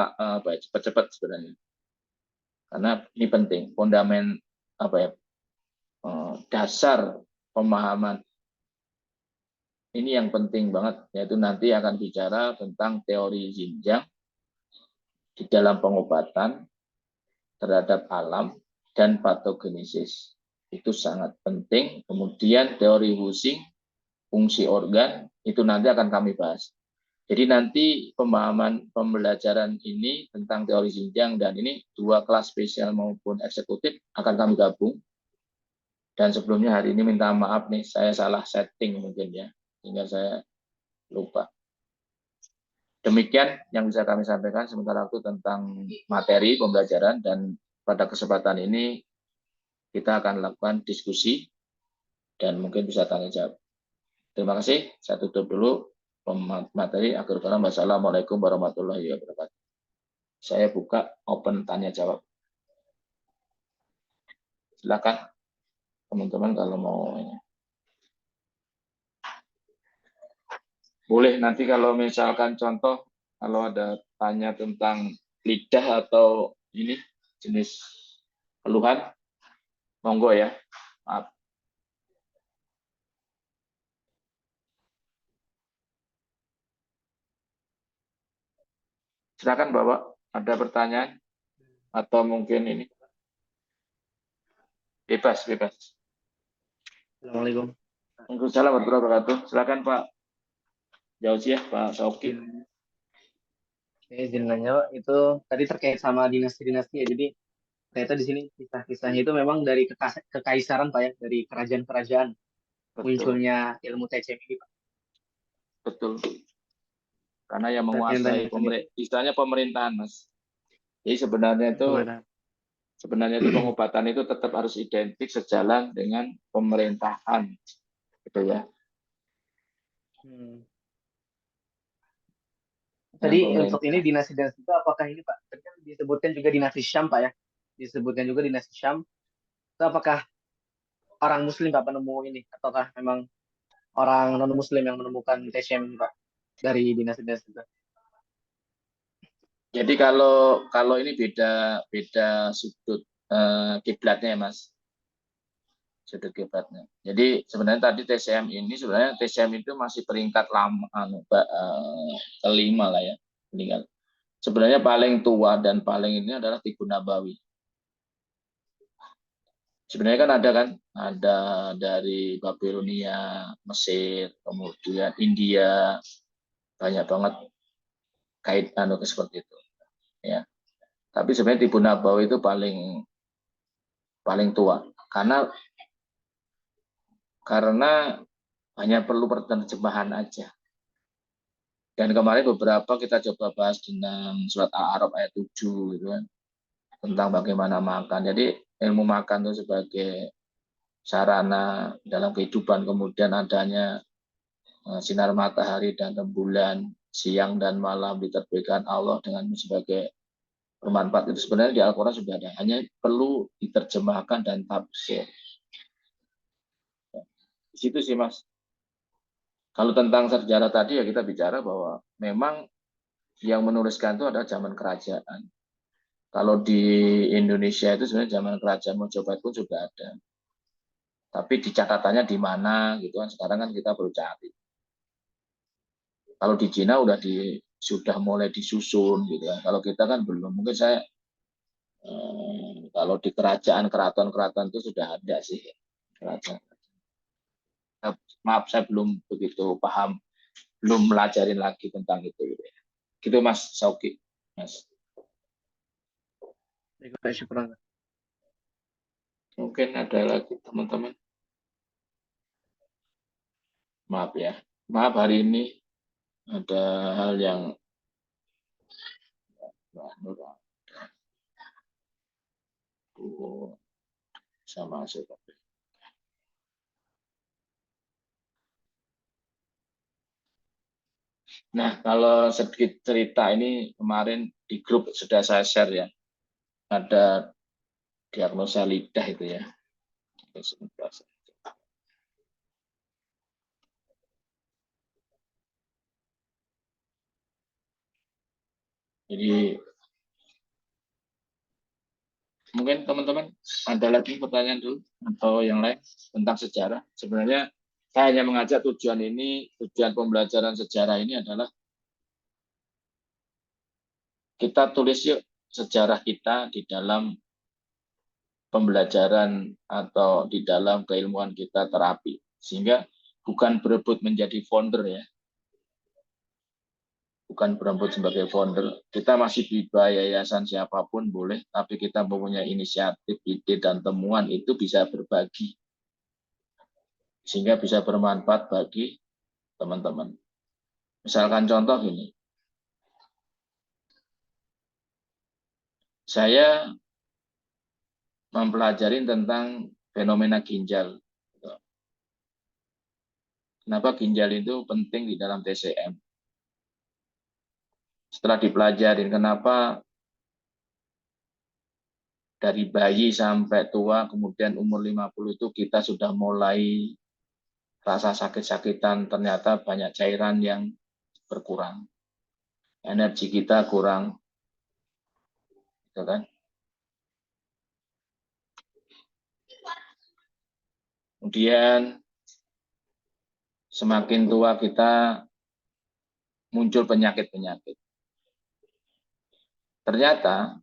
cepat-cepat sebenarnya, karena ini penting. Fondamen dasar pemahaman ini yang penting banget, yaitu nanti akan bicara tentang teori Xinjiang di dalam pengobatan terhadap alam dan patogenesis. Itu sangat penting. Kemudian teori Wusing, fungsi organ, itu nanti akan kami bahas. Jadi nanti pemahaman pembelajaran ini tentang teori Xinjiang dan ini 2 kelas spesial maupun eksekutif akan kami gabung. Dan sebelumnya hari ini minta maaf nih, saya salah setting mungkin ya, sehingga saya lupa. Demikian yang bisa kami sampaikan sementara waktu tentang materi pembelajaran, dan pada kesempatan ini kita akan lakukan diskusi dan mungkin bisa tanya jawab. Terima kasih. Saya tutup dulu materi. Akhir kata, wassalamualaikum warahmatullahi wabarakatuh. Saya buka open tanya jawab. Silakan teman-teman kalau mau ini. Boleh nanti kalau misalkan contoh, kalau ada tanya tentang lidah atau ini jenis keluhan, monggo ya. Maaf. Silakan Bapak, ada pertanyaan atau mungkin ini. Bebas. Assalamualaikum. Waalaikumsalam warahmatullahi wabarakatuh. Silakan Pak Jauziah, Pak Sauki. Izin nanya, Pak, itu tadi terkait sama dinasti-dinasti ya. Jadi ternyata di sini kisah-kisahnya itu memang dari kekaisaran Pak ya, dari kerajaan-kerajaan munculnya ilmu TCM ini Pak. Betul. Karena yang Berarti yang menguasai tanyakan itu istilahnya pemerintahan, Mas. Jadi sebenarnya itu pengobatan itu tetap harus identik sejalan dengan pemerintahan, gitu ya. Tadi untuk ini dinasti-dinasti itu apakah ini Pak? Tadi kan disebutkan juga dinasti Syam Pak ya. Disebutkan juga dinasti Syam. Itu apakah orang Muslim Pak penemu ini, ataukah memang orang non Muslim yang menemukan TCM ini Pak dari dinasti-dinasti itu? Jadi kalau ini beda sudut kiblatnya ya, Mas. Sudut kiblatnya. Jadi sebenarnya tadi TCM itu masih peringkat lama, kelima lah ya. Meninggal. Sebenarnya paling tua dan paling ini adalah Tibu Nabawi. Sebenarnya kan ada dari Babilonia, Mesir, kemudian India, banyak banget kait seperti itu. Ya. Tapi sebenarnya Tibu Nabawi itu paling tua karena hanya perlu penerjemahan aja. Dan kemarin beberapa kita coba bahas tentang surat Al-A'raf ayat 7 gitu kan, tentang bagaimana makan. Jadi ilmu makan itu sebagai sarana dalam kehidupan, kemudian adanya sinar matahari dan rembulan, siang dan malam diterbitkan Allah dengan sebagai bermanfaat, itu sebenarnya di Al-Quran sudah ada, hanya perlu diterjemahkan dan tafsir. Di situ sih Mas. Kalau tentang sejarah tadi ya kita bicara bahwa memang yang menuliskan itu adalah zaman kerajaan. Kalau di Indonesia itu sebenarnya zaman kerajaan Majapahit pun sudah ada. Tapi di catatannya di mana gitu kan, sekarang kan kita perlu cari. Kalau di Cina sudah mulai disusun gitu kan. Kalau kita kan belum. Mungkin saya kalau di keraton-keraton itu sudah ada sih kerajaan. Maaf saya belum begitu paham, belum melajarin lagi tentang itu. Gitu Mas Sauki. Mas. Mungkin ada lagi teman-teman. Maaf ya. Maaf hari ini ada hal yang sama Nah, kalau sedikit cerita ini kemarin di grup sudah saya share ya. Ada diagnosa lidah itu ya. Sebentar. Jadi mungkin teman-teman ada lagi pertanyaan dulu atau yang lain tentang sejarah. Sebenarnya saya hanya mengajak tujuan pembelajaran sejarah ini adalah kita tulis yuk sejarah kita di dalam pembelajaran atau di dalam keilmuan kita terapi. Sehingga bukan berebut menjadi founder ya. Bukan berebut sebagai founder. Kita masih bebas yayasan siapapun boleh, tapi kita mempunyai inisiatif, ide, dan temuan itu bisa berbagi. Sehingga bisa bermanfaat bagi teman-teman. Misalkan contoh ini. Saya mempelajari tentang fenomena ginjal. Kenapa ginjal itu penting di dalam TCM? Setelah dipelajari kenapa dari bayi sampai tua, kemudian umur 50 itu kita sudah mulai rasa sakit-sakitan, ternyata banyak cairan yang berkurang. Energi kita kurang. Gitu kan? Kemudian semakin tua kita muncul penyakit-penyakit. Ternyata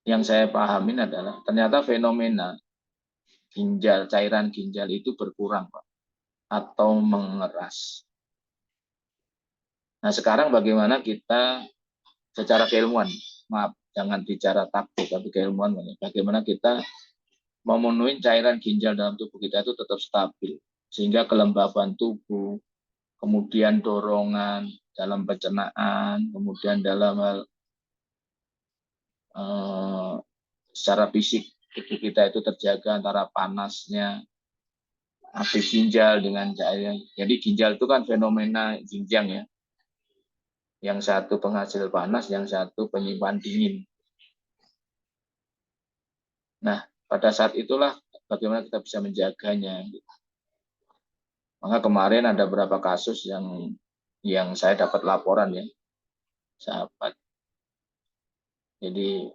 yang saya pahamin adalah ternyata fenomena ginjal, cairan ginjal itu berkurang, Pak, atau mengeras. Nah, sekarang bagaimana kita secara keilmuan, maaf, jangan bicara taktik, tapi keilmuan, bagaimana kita memenuhi cairan ginjal dalam tubuh kita itu tetap stabil, sehingga kelembaban tubuh, kemudian dorongan dalam pencernaan, kemudian dalam hal secara fisik tubuh kita itu terjaga antara panasnya aktif ginjal dengan cairan. Jadi ginjal itu kan fenomena jinjang ya. Yang satu penghasil panas, yang satu penyimpan dingin. Nah, pada saat itulah bagaimana kita bisa menjaganya. Maka kemarin ada beberapa kasus yang saya dapat laporan ya, sahabat. Jadi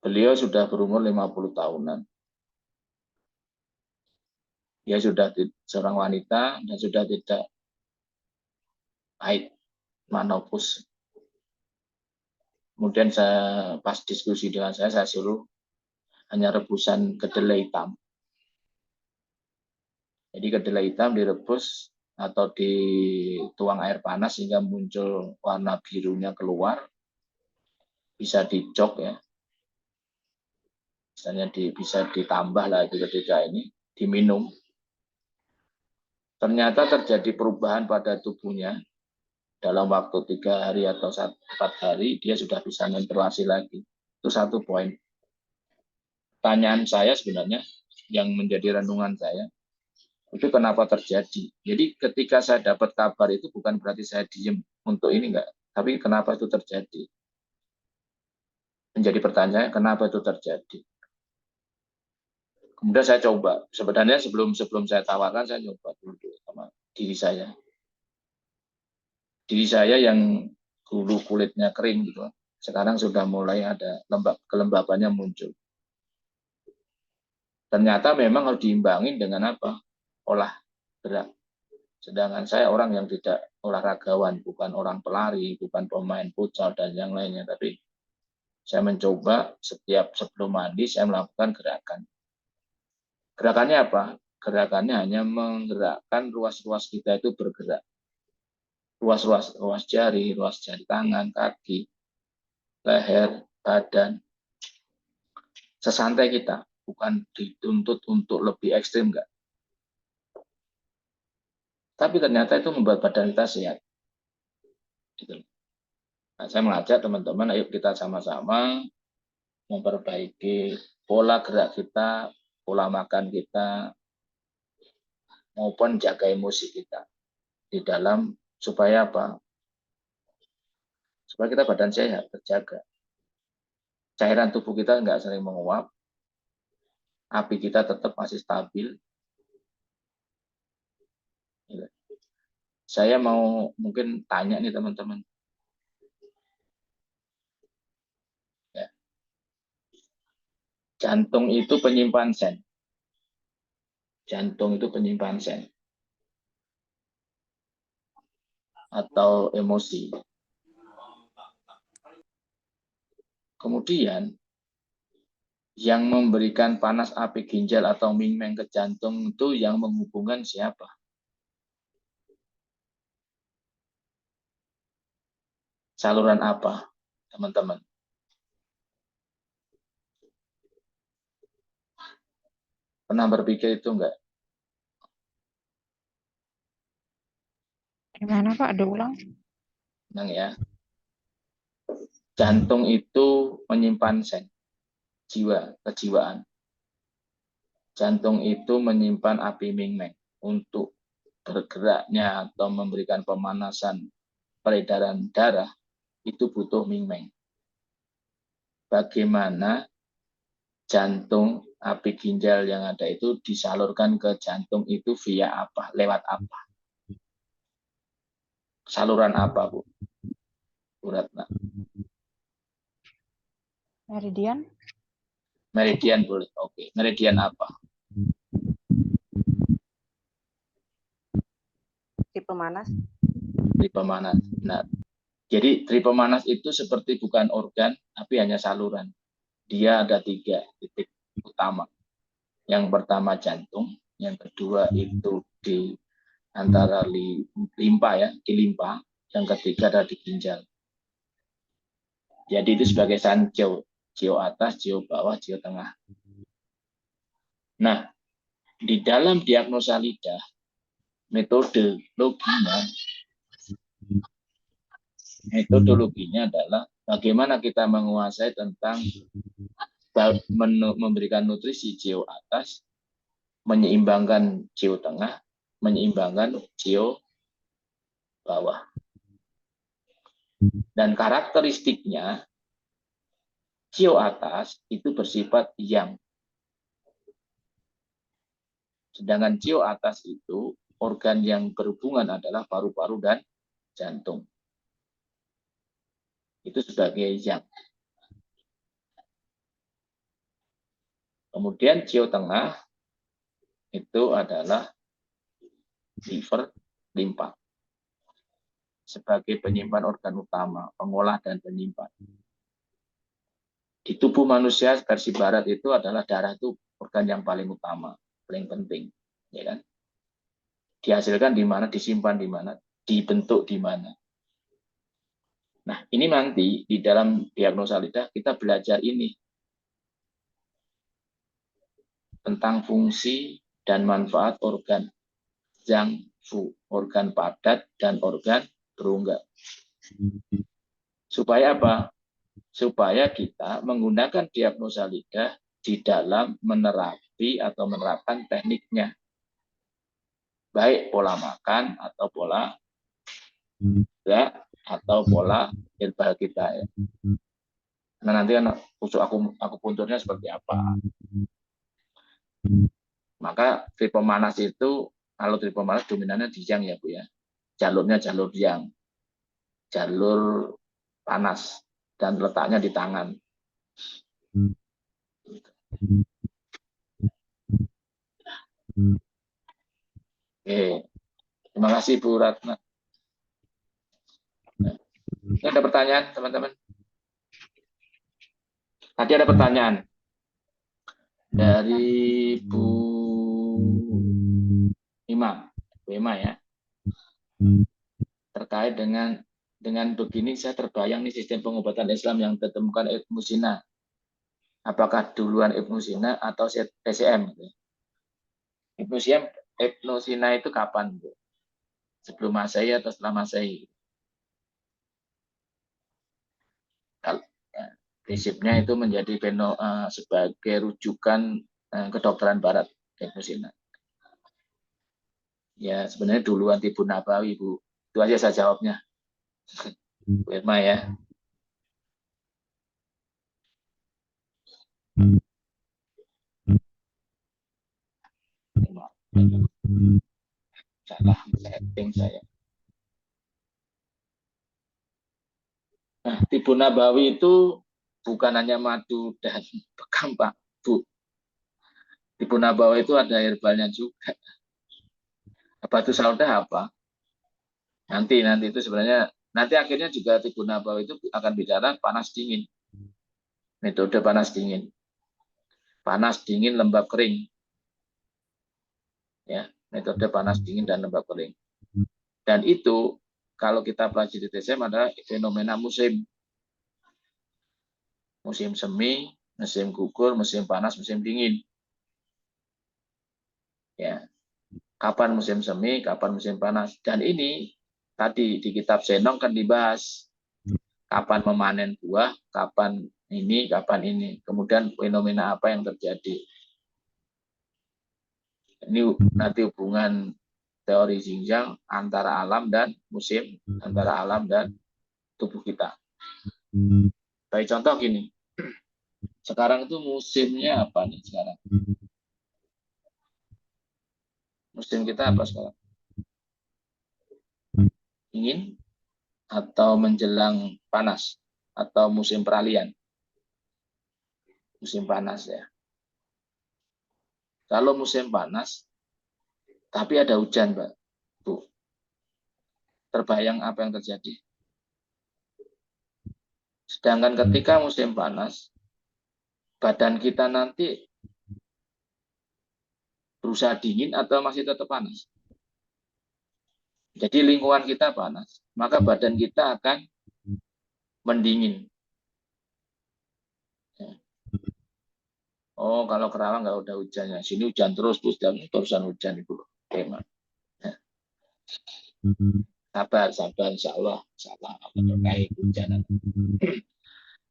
beliau sudah berumur 50 tahunan. Dia sudah seorang wanita dan sudah tidak haid, menopause. Kemudian saya pas diskusi dengan saya suruh hanya rebusan kedelai hitam. Jadi kedelai hitam direbus atau dituang air panas sehingga muncul warna birunya keluar. Bisa dicok ya. Misalnya bisa ditambah lah itu ketika ini, diminum. Ternyata terjadi perubahan pada tubuhnya. Dalam waktu 3 hari atau 4 hari, dia sudah bisa menstruasi lagi. Itu satu poin. Pertanyaan saya sebenarnya, yang menjadi renungan saya, itu kenapa terjadi. Jadi ketika saya dapat kabar itu bukan berarti saya diem untuk ini enggak, tapi kenapa itu terjadi. Menjadi pertanyaan, kenapa itu terjadi. Kemudian saya coba, sebenarnya sebelum saya tawarkan, saya coba dulu sama diri saya. Diri saya yang dulu kulitnya kering gitu, sekarang sudah mulai ada kelembabannya muncul. Ternyata memang harus diimbangi dengan apa? Olah gerak. Sedangkan saya orang yang tidak olahragawan, bukan orang pelari, bukan pemain futsal dan yang lainnya, tapi saya mencoba setiap sebelum mandi saya melakukan gerakan. Gerakannya apa? Gerakannya hanya menggerakkan ruas-ruas kita itu bergerak. Ruas jari tangan, kaki, leher, badan. Sesantai kita, bukan dituntut untuk lebih ekstrim enggak. Tapi ternyata itu membuat badan kita sehat. Gitu. Nah, saya mengajak teman-teman, ayo kita sama-sama memperbaiki pola gerak kita, pola makan kita, maupun jaga emosi kita di dalam Supaya apa? Supaya kita badan sehat, terjaga. Cairan tubuh kita nggak sering menguap, api kita tetap masih stabil. Saya mau mungkin tanya nih teman-teman. Ya. Jantung itu penyimpan sen. Jantung itu penyimpan sen. Atau emosi. Kemudian, yang memberikan panas api ginjal atau mingmeng ke jantung itu yang menghubungkan siapa? Saluran apa, teman-teman? Pernah berpikir itu enggak? Gimana Pak? Diulang? Tenang ya. Jantung itu menyimpan sen, jiwa, kejiwaan. Jantung itu menyimpan api mingmeng untuk bergeraknya atau memberikan pemanasan peredaran darah, itu butuh mingmeng. Bagaimana jantung, api ginjal yang ada itu disalurkan ke jantung itu via apa? Lewat apa? Saluran apa, Bu? Bu Ratna? Meridian? Meridian boleh. Oke. Meridian apa? Tipe pemanas. Tri pemanas. Nah, jadi tri pemanas itu seperti bukan organ, tapi hanya saluran. Dia ada 3 titik utama. Yang pertama jantung, yang kedua itu di antara limpa ya, di limpa, yang ketiga ada di ginjal. Jadi itu sebagai sanceo, geo atas, geo bawah, geo tengah. Nah, di dalam diagnosa lidah, metodologinya adalah bagaimana kita menguasai tentang memberikan nutrisi geo atas, menyeimbangkan geo tengah, menyeimbangkan geo bawah. Dan karakteristiknya, geo atas itu bersifat yang. Sedangkan geo atas itu, organ yang berhubungan adalah paru-paru dan jantung. Itu sebagai yang. Kemudian geo tengah itu adalah liver, limpa. Sebagai penyimpan organ utama, pengolah dan penyimpan. Di tubuh manusia versi barat itu adalah darah itu organ yang paling utama, paling penting, ya kan? Dihasilkan di mana, disimpan di mana, dibentuk di mana. Nah, ini nanti di dalam diagnosa lidah kita belajar ini tentang fungsi dan manfaat organ zangfu, organ padat dan organ berungga. Supaya apa? Supaya kita menggunakan diagnosa lidah di dalam menerapi atau menerapkan tekniknya. Baik pola makan atau pola gerak atau pola herbal kita ya. Nah, nanti kan aku punturnya seperti apa. Maka tri pemanas itu, kalau tri pemanas dominannya di yang ya Bu ya. Jalurnya jalur yang. Jalur panas dan letaknya di tangan. Oke. Terima kasih Bu Ratna. Nah, ini ada pertanyaan teman-teman? Tadi ada pertanyaan dari Bu Ima ya. Terkait dengan begini saya terbayang nih sistem pengobatan Islam yang ditemukan Ibnu Sina. Apakah duluan Ibnu Sina atau TCM? Ibnu Sina itu kapan, Bu? Sebelum Masehi atau setelah Masehi? Prinsipnya itu menjadi sebagai rujukan kedokteran Barat, Ibnu Sina. Ya sebenarnya duluan Tibun Nabawi, Bu. Itu aja saya jawabnya. Bu Irma ya. Salah setting saya. Nah, Tibun Nabawi itu bukan hanya madu dan bekam, Pak, Bu. Tibun Nabawi itu ada herbalnya juga. Batu sauda apa? Nanti itu sebenarnya nanti akhirnya juga Tibun Nabawi itu akan bicara panas dingin. Metode panas dingin. Panas dingin lembab kering. Ya, metode panas dingin dan lembab kering. Dan itu kalau kita pelajari di TSM adalah fenomena musim. Musim semi, musim gugur, musim panas, musim dingin. Ya. Kapan musim semi, kapan musim panas. Dan ini tadi di kitab Zenong kan dibahas kapan memanen buah, kapan ini, kapan ini. Kemudian fenomena apa yang terjadi. Ini nanti hubungan teori Xinjiang antara alam dan musim, antara alam dan tubuh kita. Baik, contoh gini. Sekarang itu musimnya apa nih sekarang? Musim kita apa sekarang? Dingin atau menjelang panas? Atau musim peralihan? Musim panas ya. Kalau musim panas, tapi ada hujan, Mbak, Bu. Terbayang apa yang terjadi? Sedangkan ketika musim panas, badan kita nanti berusaha dingin atau masih tetap panas? Jadi lingkungan kita panas, maka badan kita akan mendingin. Oh, kalau Kerawang nggak udah hujannya. Sini hujan terus, terusan hujan itu. Tema. Sabar, insya Allah terkait hujan.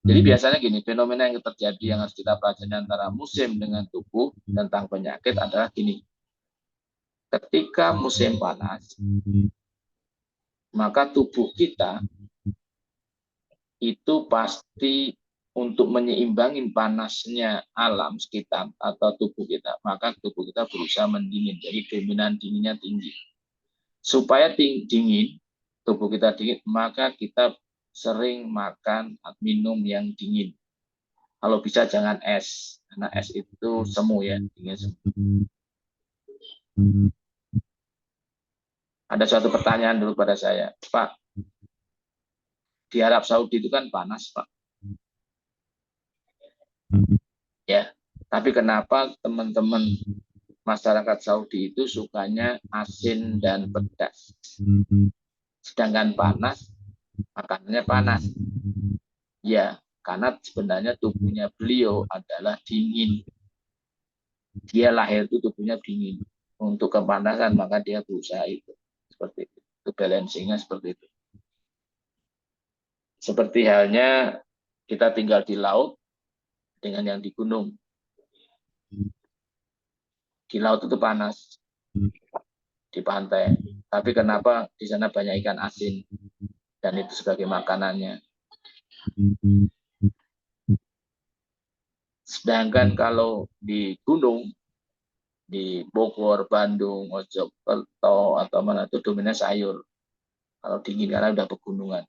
Jadi biasanya gini, fenomena yang terjadi yang harus kita pelajari antara musim dengan tubuh tentang penyakit adalah gini. Ketika musim panas, maka tubuh kita itu pasti untuk menyeimbangin panasnya alam sekitar atau tubuh kita, maka tubuh kita berusaha mendingin. Jadi dominan dinginnya tinggi. Supaya dingin, tubuh kita dingin, maka kita sering makan minum yang dingin. Kalau bisa jangan es, karena es itu semu ya, dingin semu. Ada suatu pertanyaan dulu pada saya, Pak, di Arab Saudi itu kan panas, Pak. Ya, tapi kenapa teman-teman masyarakat Saudi itu sukanya asin dan pedas? Sedangkan panas, makanannya panas. Ya, karena sebenarnya tubuhnya beliau adalah dingin. Dia lahir itu tubuhnya dingin. Untuk kepanasan, maka dia berusaha itu. Seperti itu. Itu balancingnya seperti itu. Seperti halnya kita tinggal di laut dengan yang di gunung. Di laut itu panas. Di pantai. Tapi kenapa di sana banyak ikan asin? Dan itu sebagai makanannya. Sedangkan kalau di gunung, di Bogor, Bandung, Mojokerto, atau mana itu dominan sayur. Kalau dingin karena udah pegunungan.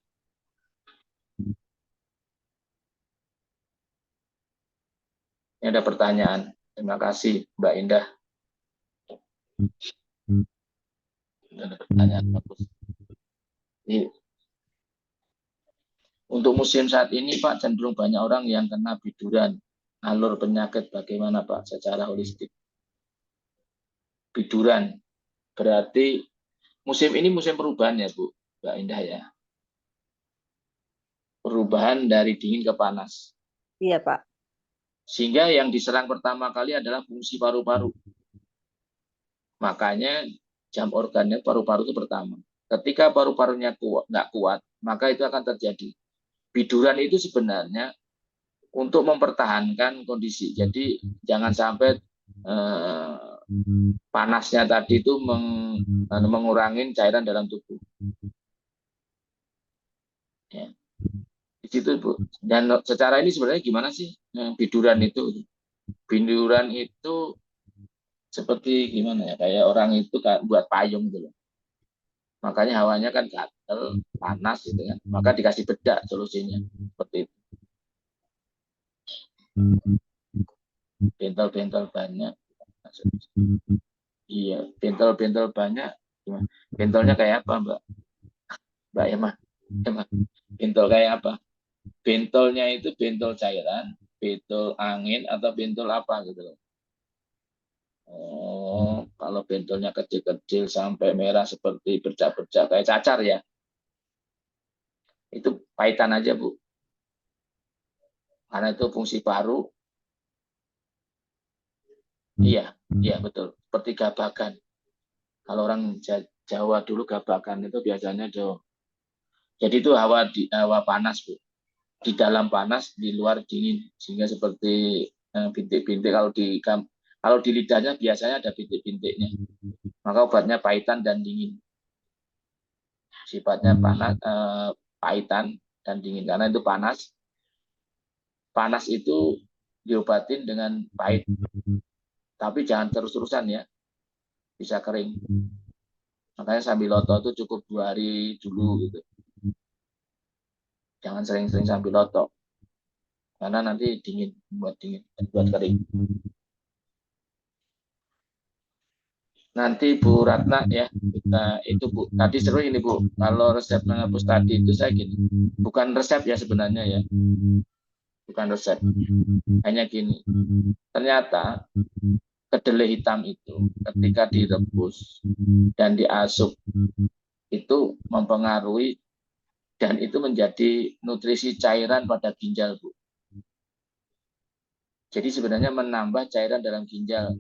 Ini ada pertanyaan. Terima kasih, Mbak Indah. Ada pertanyaan bagus. Ini, untuk musim saat ini, Pak, cenderung banyak orang yang kena biduran. Alur penyakit bagaimana, Pak, secara holistik? Biduran. Berarti musim ini musim perubahan ya, Bu, Mbak Indah ya? Perubahan dari dingin ke panas. Iya, Pak. Sehingga yang diserang pertama kali adalah fungsi paru-paru. Makanya jam organnya paru-paru itu pertama. Ketika paru-parunya nggak kuat, maka itu akan terjadi. Biduran itu sebenarnya untuk mempertahankan kondisi. Jadi jangan sampai panasnya tadi itu mengurangi cairan dalam tubuh. Ya. Di situ Bu. Dan secara ini sebenarnya gimana sih biduran itu? Biduran itu seperti gimana ya? Kayak orang itu buat payung gitu loh. Makanya hawanya kan gatel, panas gitu kan. Maka dikasih bedak solusinya seperti itu. Bentol-bentol banyak. Iya, bentol-bentol banyak. Gimana? Bentolnya kayak apa, Mbak? Mbak Emma? Emma, bentol kayak apa? Bentolnya itu bentol cairan, bentol angin, atau bentol apa gitu loh. Oh, kalau bentolnya kecil-kecil sampai merah seperti bercak-bercak kayak cacar ya, itu pahitan aja Bu. Karena itu fungsi paru. Iya, iya betul. Seperti gabakan. Kalau orang Jawa dulu gabakan itu biasanya jadi itu hawa panas Bu. Di dalam panas, di luar dingin, sehingga seperti bintik-bintik. Kalau di lidahnya biasanya ada bintik-bintiknya. Maka obatnya pahitan dan dingin. Sifatnya panas, pahitan dan dingin karena itu panas. Panas itu diobatin dengan pahit, tapi jangan terus-terusan ya, bisa kering. Makanya Sambiloto itu cukup 2 hari dulu gitu. Jangan sering-sering Sambiloto, karena nanti dingin, buat kering. Nanti Bu Ratna ya, kita itu Bu. Tadi seru ini Bu, kalau resep menghapus tadi itu saya gini, bukan resep ya sebenarnya ya, bukan resep. Hanya gini, ternyata kedelai hitam itu ketika direbus dan diasup itu mempengaruhi dan itu menjadi nutrisi cairan pada ginjal Bu. Jadi sebenarnya menambah cairan dalam ginjal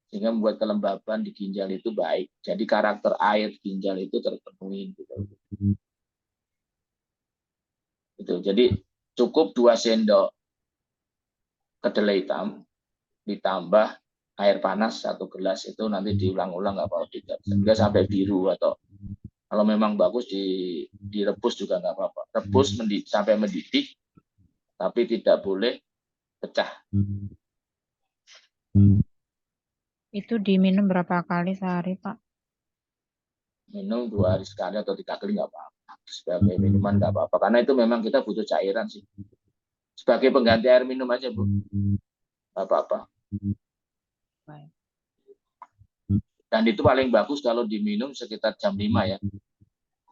sehingga membuat kelembaban di ginjal itu baik. Jadi karakter air ginjal itu terpenuhi gitu. Gitu. Jadi cukup 2 sendok kedelai hitam ditambah air panas 1 gelas, itu nanti diulang-ulang nggak apa-apa tidak. Sehingga sampai biru, atau kalau memang bagus direbus juga nggak apa-apa. Rebus sampai mendidih, tapi tidak boleh pecah. Itu diminum berapa kali sehari, Pak? Minum 2 hari sekali atau 3 kali nggak apa-apa. Sebagai minuman nggak apa-apa. Karena itu memang kita butuh cairan sih. Sebagai pengganti air minum aja Bu. Nggak apa-apa. Baik. Dan itu paling bagus kalau diminum sekitar jam 5 ya.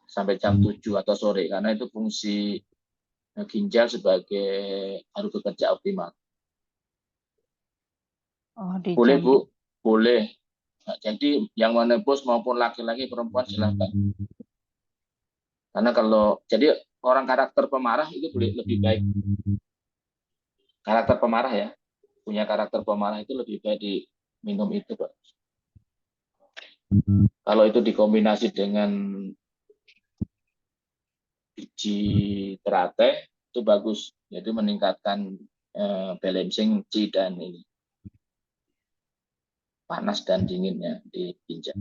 Sampai jam 7 atau sore. Karena itu fungsi ginjal sebagai harus bekerja optimal. Oh, di Boleh jam. Bu, boleh. Nah, jadi yang menebus maupun laki-laki perempuan silahkan. Karena jadi orang karakter pemarah itu lebih baik. Karakter pemarah ya, punya karakter pemarah itu lebih baik diminum itu Pak. Kalau itu dikombinasi dengan biji teratai itu bagus, jadi meningkatkan balancing Qi dan ini panas dan dinginnya di ginjal.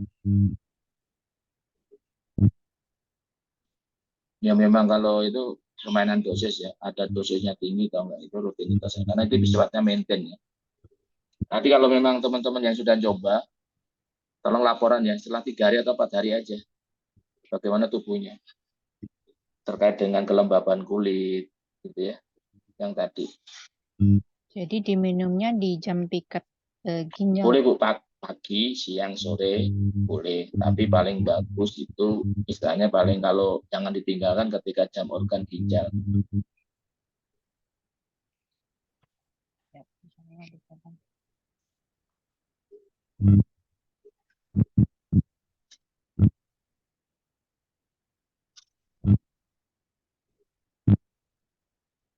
Ya memang kalau itu permainan dosis ya, ada dosisnya tinggi atau enggak itu rutinitasnya, karena itu sifatnya maintain ya. Nanti kalau memang teman-teman yang sudah coba, tolong laporan ya setelah 3 hari atau 4 hari aja, bagaimana tubuhnya terkait dengan kelembaban kulit, gitu ya, yang tadi. Jadi diminumnya di jam piket ginjal. Boleh Bu, pagi, siang, sore, boleh. Tapi paling bagus itu, istilahnya paling kalau jangan ditinggalkan ketika jam organ ginjal. Ya, misalnya dicoba.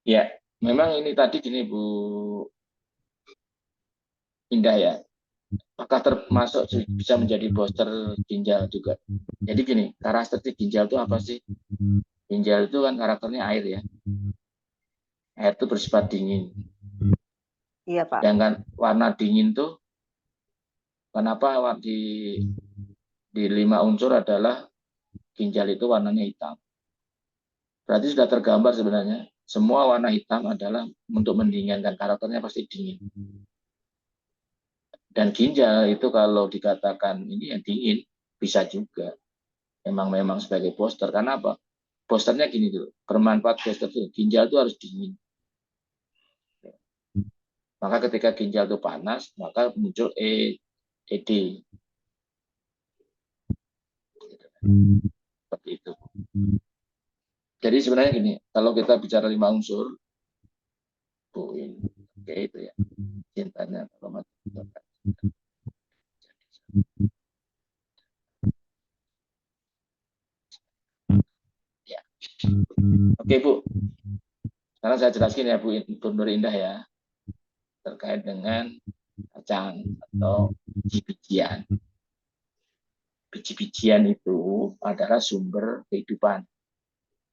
Ya, memang ini tadi gini Bu Indah ya, maka termasuk bisa menjadi booster ginjal juga. Jadi gini, karakteristik ginjal itu apa sih? Ginjal itu kan karakternya air ya. Air itu bersifat dingin. Iya, Pak. Sedangkan warna dingin tuh, kenapa di 5 unsur adalah ginjal itu warnanya hitam. Berarti sudah tergambar sebenarnya. Semua warna hitam adalah untuk mendinginkan, karakternya pasti dingin. Dan ginjal itu kalau dikatakan ini yang dingin, bisa juga. Memang sebagai booster. Karena apa? Boosternya gini dulu. Bermanfaat booster itu, ginjal itu harus dingin. Maka ketika ginjal itu panas, maka muncul ED. Seperti itu. Jadi sebenarnya gini, kalau kita bicara 5 unsur, oke itu ya, cintanya kalau mati. Ya. Oke Bu, sekarang saya jelaskan ya Bu Nur Indah ya, terkait dengan kacang atau biji-bijian. Biji-bijian itu adalah sumber kehidupan.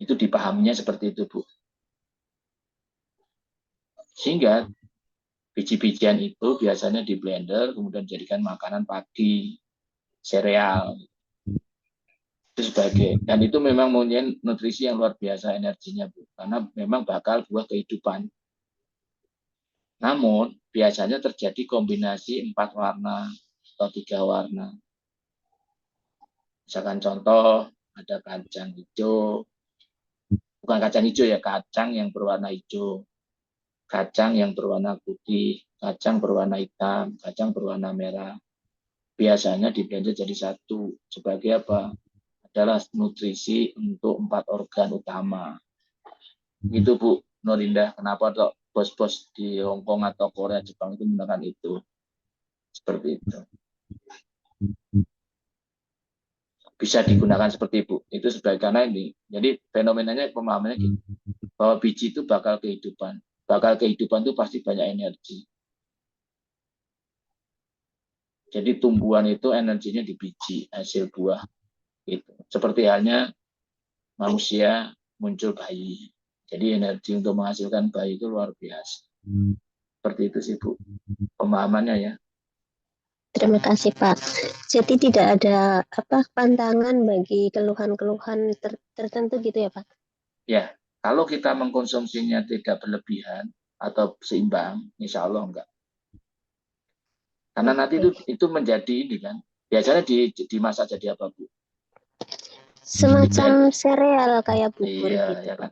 Itu dipahaminya seperti itu Bu. Sehingga biji-bijian itu biasanya di blender, kemudian dijadikan makanan pagi, sereal, itu sebagai, dan itu memang mempunyai nutrisi yang luar biasa energinya Bu, karena memang bakal buah kehidupan. Namun biasanya terjadi kombinasi 4 warna atau 3 warna. Misalkan contoh ada kacang hijau, bukan kacang hijau ya, kacang yang berwarna hijau, kacang yang berwarna putih, kacang berwarna hitam, kacang berwarna merah. Biasanya di blender jadi satu. Sebagai apa? Adalah nutrisi untuk 4 organ utama. Itu Bu Norinda, kenapa tuh bos-bos di Hongkong atau Korea, Jepang itu menggunakan itu. Seperti itu. Bisa digunakan seperti itu. Itu sebagai karena ini. Jadi fenomenanya pemahamannya gitu, bahwa biji itu bakal kehidupan. Bakal kehidupan itu pasti banyak energi. Jadi tumbuhan itu energinya di biji, hasil buah. Gitu. Seperti halnya manusia muncul bayi. Jadi energi untuk menghasilkan bayi itu luar biasa. Seperti itu sih Bu, pemahamannya ya. Terima kasih Pak. Jadi tidak ada pantangan bagi keluhan-keluhan tertentu gitu ya Pak? Ya, kalau kita mengkonsumsinya tidak berlebihan atau seimbang, insya Allah enggak. Karena nanti itu menjadi ini kan, biasanya dimasak jadi apa Bu? Semacam sereal kayak bubur Iya, gitu. ya kan.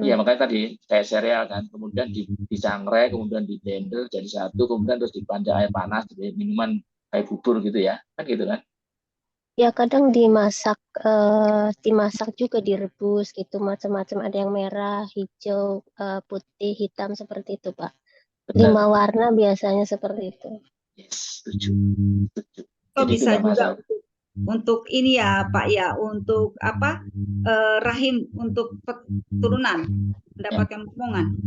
Iya, makanya tadi kayak sereal kan, kemudian disangrai, kemudian di blender jadi satu, kemudian terus dipanjang air panas, jadi minuman kayak bubur gitu ya, kan gitu kan? Ya kadang dimasak juga direbus gitu macam-macam, ada yang merah, hijau, putih, hitam seperti itu Pak. Benar. 5 warna biasanya seperti itu. Yes, setuju. Oh, Jadi bisa tidak juga masalah. untuk ini ya Pak ya, untuk rahim, untuk turunan mendapatkan momongan.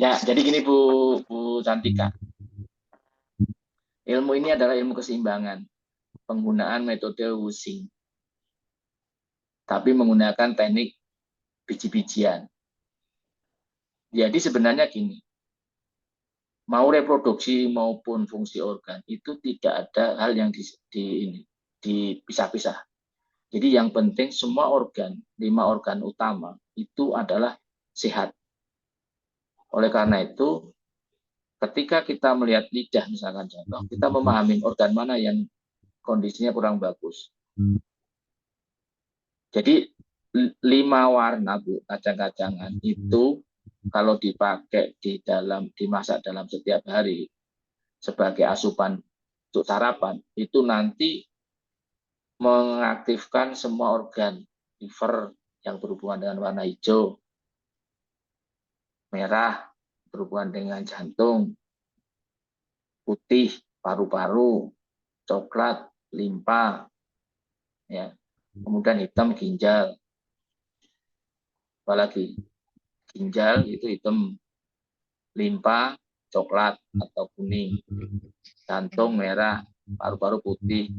Ya, jadi gini Bu Cantika. Ilmu ini adalah ilmu keseimbangan. Penggunaan metode Wusing. Tapi menggunakan teknik biji-bijian. Jadi sebenarnya gini, mau reproduksi maupun fungsi organ itu tidak ada hal yang dipisah-pisah. Jadi yang penting semua organ, 5 organ utama itu adalah sehat. Oleh karena itu, ketika kita melihat lidah misalkan contoh, kita memahami organ mana yang kondisinya kurang bagus. Jadi 5 warna Bu, kacang-kacangan itu kalau dipakai dimasak dalam setiap hari sebagai asupan untuk sarapan, itu nanti mengaktifkan semua organ liver yang berhubungan dengan warna hijau, merah berhubungan dengan jantung, putih paru-paru, coklat limpa, ya. Kemudian hitam ginjal. Apalagi ginjal itu hitam, limpa coklat atau kuning, jantung merah, paru-paru putih,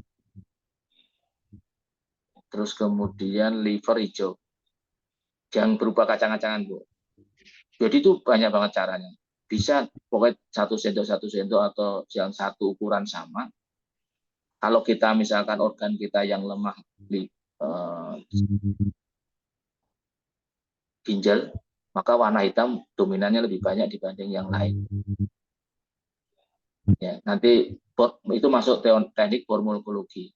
terus kemudian liver hijau, yang berupa kacang-kacangan Bu. Jadi itu banyak banget caranya. Bisa pokoknya 1 sendok atau yang satu ukuran sama. Kalau kita misalkan organ kita yang lemah ginjal, maka warna hitam dominannya lebih banyak dibanding yang lain. Ya, nanti itu masuk teknik formulologi,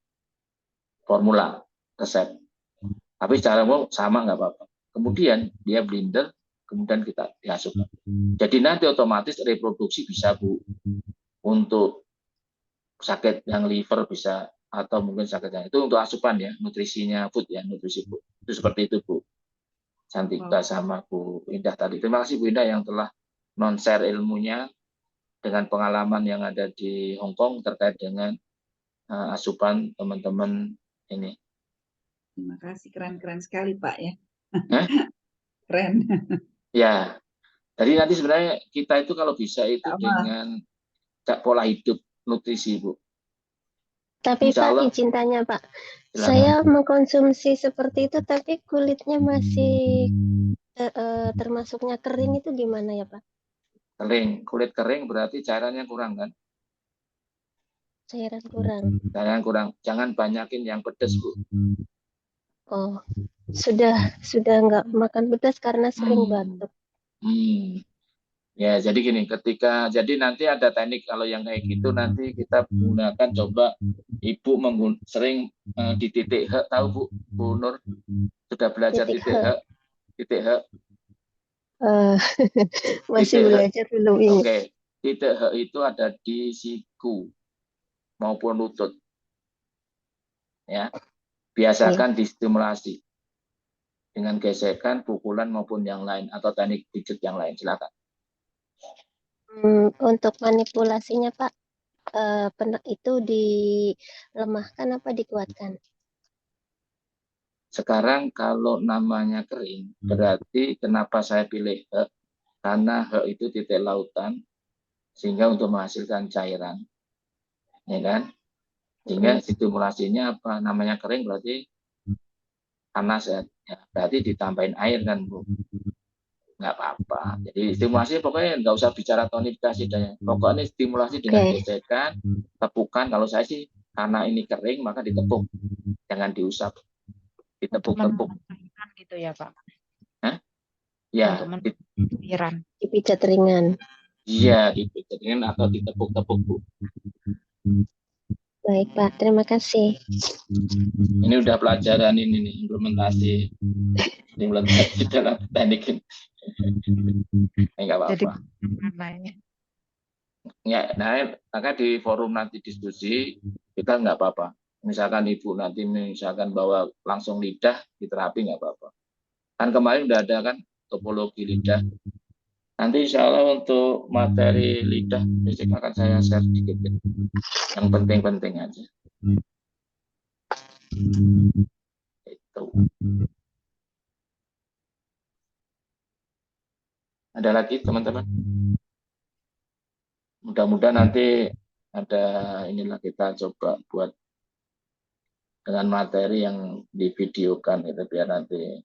formula resep. Tapi secara umum sama nggak apa-apa. Kemudian dia blender, kemudian kita diasup. Jadi nanti otomatis reproduksi bisa Bu. Untuk sakit yang liver bisa, atau mungkin sakit yang itu untuk asupan ya, nutrisinya food ya, nutrisi food. Itu seperti itu Bu Santika sama Bu Indah tadi. Terima kasih Bu Indah yang telah non-share ilmunya dengan pengalaman yang ada di Hong Kong terkait dengan asupan teman-teman ini. Terima kasih, keren-keren sekali Pak ya. Hah? Keren. Ya, jadi nanti sebenarnya kita itu kalau bisa itu dengan pola hidup nutrisi Bu. Tapi Insya Allah, Pak, izin tanya Pak, silakan. saya mengkonsumsi seperti itu tapi kulitnya masih termasuknya kering, itu gimana ya Pak? Kering, kulit kering berarti cairannya kurang kan? Cairan kurang. Cairan kurang, jangan banyakin yang pedas Bu. Oh, sudah nggak makan pedas karena sering batuk. Ya, jadi gini, jadi nanti ada teknik kalau yang kayak gitu nanti kita gunakan, coba Ibu sering di titik H, tahu Bu Nur? Sudah belajar titik H? Titik H? Masih belajar belum ini. Oke, titik H itu ada di siku maupun lutut. Ya, biasakan distimulasi dengan gesekan, pukulan maupun yang lain atau teknik pijat yang lain. Silakan. Untuk manipulasinya Pak, itu dilemahkan apa dikuatkan? Sekarang kalau namanya kering, berarti kenapa saya pilih H? Karena H itu titik lautan, sehingga untuk menghasilkan cairan, ya kan? Sehingga stimulasinya apa? Namanya kering berarti panas ya, berarti ditambahin air kan Bu? Nggak apa-apa. Jadi stimulasi pokoknya nggak usah bicara tonifikasi dan pokoknya stimulasi dengan gesekan, tepukan. Kalau saya sih karena ini kering maka ditepuk, jangan diusap, ditepuk-tepuk. Gitu ya Pak? Hah? Ya, dipijat ringan. Iya, dipijat ringan atau ditepuk-tepuk Bu. Baik Pak, terima kasih. Ini udah pelajaran ini nih, implementasi dalam teknik ini. Enggak apa-apa. Ya, nah, maka di forum nanti diskusi kita nggak apa-apa. Misalkan Ibu nanti misalkan bawa langsung lidah di terapi nggak apa-apa. Kan kemarin udah ada kan topologi lidah. Nanti insya Allah untuk materi lidah besok akan saya share sedikit. Yang penting-penting aja. Itu. Ada lagi teman-teman? Mudah-mudahan nanti ada inilah kita coba buat dengan materi yang divideokan gitu biar nanti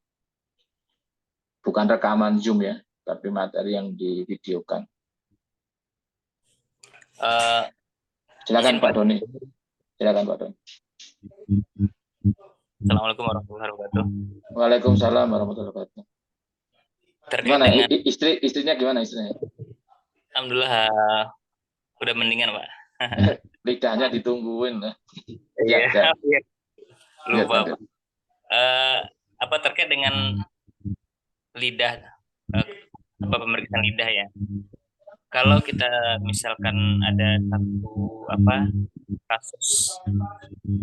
bukan rekaman Zoom ya, tapi materi yang divideokan. Silakan Pak Doni. Silakan Pak Doni. Assalamualaikum warahmatullahi wabarakatuh. Waalaikumsalam warahmatullahi wabarakatuh. Gimana istrinya gimana istrinya? Alhamdulillah udah mendingan Pak. Lidahnya ditungguin. Iya. Lupa Pak. Apa terkait dengan lidah, pemeriksaan lidah ya? Kalau kita misalkan ada satu kasus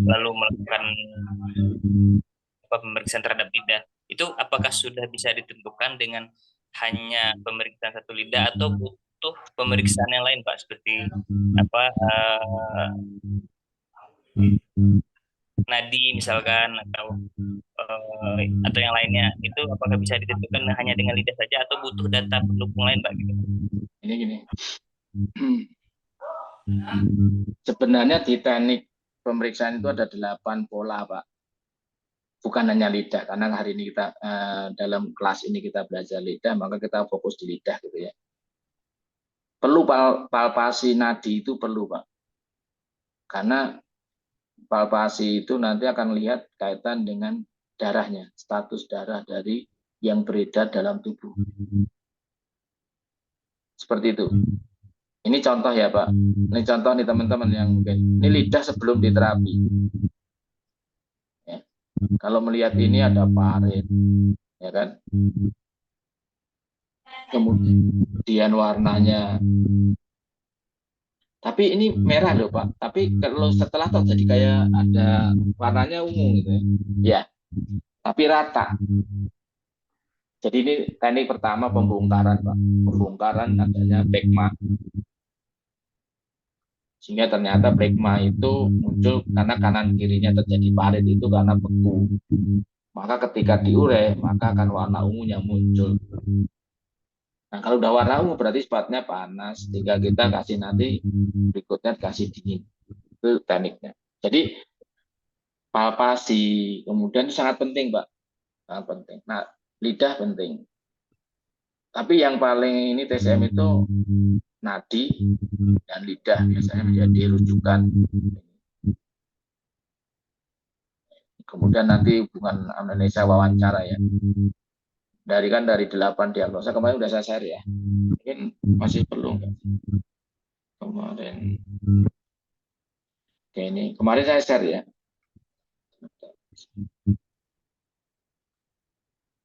lalu melakukan pemeriksaan terhadap lidah, itu apakah sudah bisa ditentukan dengan hanya pemeriksaan satu lidah atau butuh pemeriksaan yang lain Pak, seperti nadi misalkan atau yang lainnya, itu apakah bisa ditentukan hanya dengan lidah saja atau butuh data pendukung lain Pak? Gitu. Gini. Sebenarnya di teknik pemeriksaan itu ada 8 pola Pak. Bukan hanya lidah, karena hari ini kita dalam kelas ini kita belajar lidah, maka kita fokus di lidah gitu ya. Perlu palpasi nadi itu perlu Pak. Karena palpasi itu nanti akan lihat kaitan dengan darahnya, status darah dari yang beredar dalam tubuh. Seperti itu. Ini contoh ya Pak. Ini contoh nih teman-teman yang mungkin. Ini lidah sebelum diterapi. Ya. Kalau melihat ini ada parit, ya kan? Kemudian warnanya. Tapi ini merah loh Pak. Tapi kalau setelah toh jadi kayak ada warnanya ungu gitu ya. Ya. Tapi rata. Jadi ini teknik pertama pembongkaran Pak. Pembongkaran adanya plegma. Sehingga ternyata plegma itu muncul karena kanan kirinya terjadi parit itu karena beku. Maka ketika diure, maka akan warna ungunya muncul. Nah kalau udah warna ungu berarti sifatnya panas. Tinggal kita kasih nanti berikutnya kasih dingin. Itu tekniknya. Jadi palpasi kemudian itu sangat penting Pak. Sangat penting. Nah lidah penting. Tapi yang paling ini TCM itu nadi dan lidah biasanya menjadi rujukan. Kemudian nanti hubungan amnesia wawancara ya. Dari 8 diagnosa kemarin udah saya share ya. Mungkin masih perlu nggak? Kemarin. Oke ini kemarin saya share ya.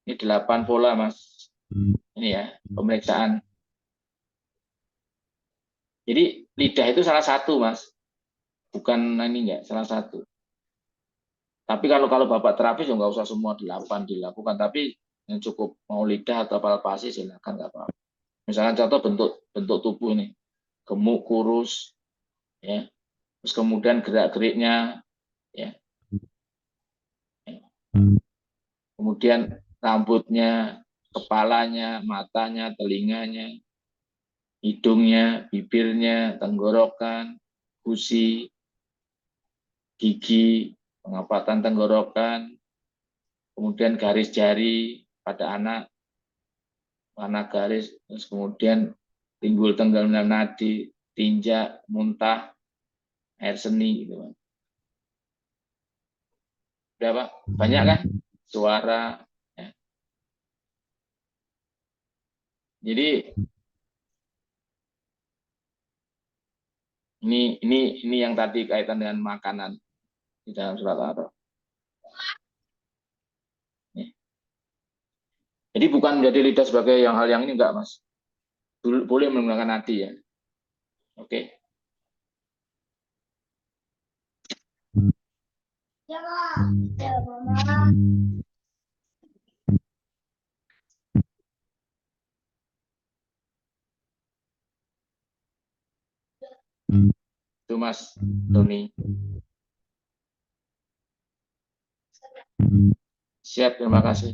Ini 8 pola Mas. Ini ya pemeriksaan. Jadi lidah itu salah satu Mas. Bukan ini enggak, salah satu. Tapi kalau Bapak terapis nggak usah semua 8 dilakukan, tapi yang cukup mau lidah atau palpasi silakan nggak apa-apa. Misalnya contoh bentuk tubuh ini, gemuk, kurus, ya. Terus kemudian gerak-geriknya, ya. Kemudian rambutnya, kepalanya, matanya, telinganya, hidungnya, bibirnya, tenggorokan, gusi, gigi, pengapatan tenggorokan, kemudian garis jari pada anak, warna garis, terus kemudian timbul tenggelam nadi, tinja, muntah, air seni, gitu Pak. Udah Pak, banyak kan? Suara. Ya. Jadi ini yang tadi kaitan dengan makanan di dalam surat Ar-Ra'd. Jadi bukan menjadi lidah sebagai hal yang ini enggak Mas. Boleh menggunakan nadi ya. Oke. Itu Mas Tony. Siap, terima kasih.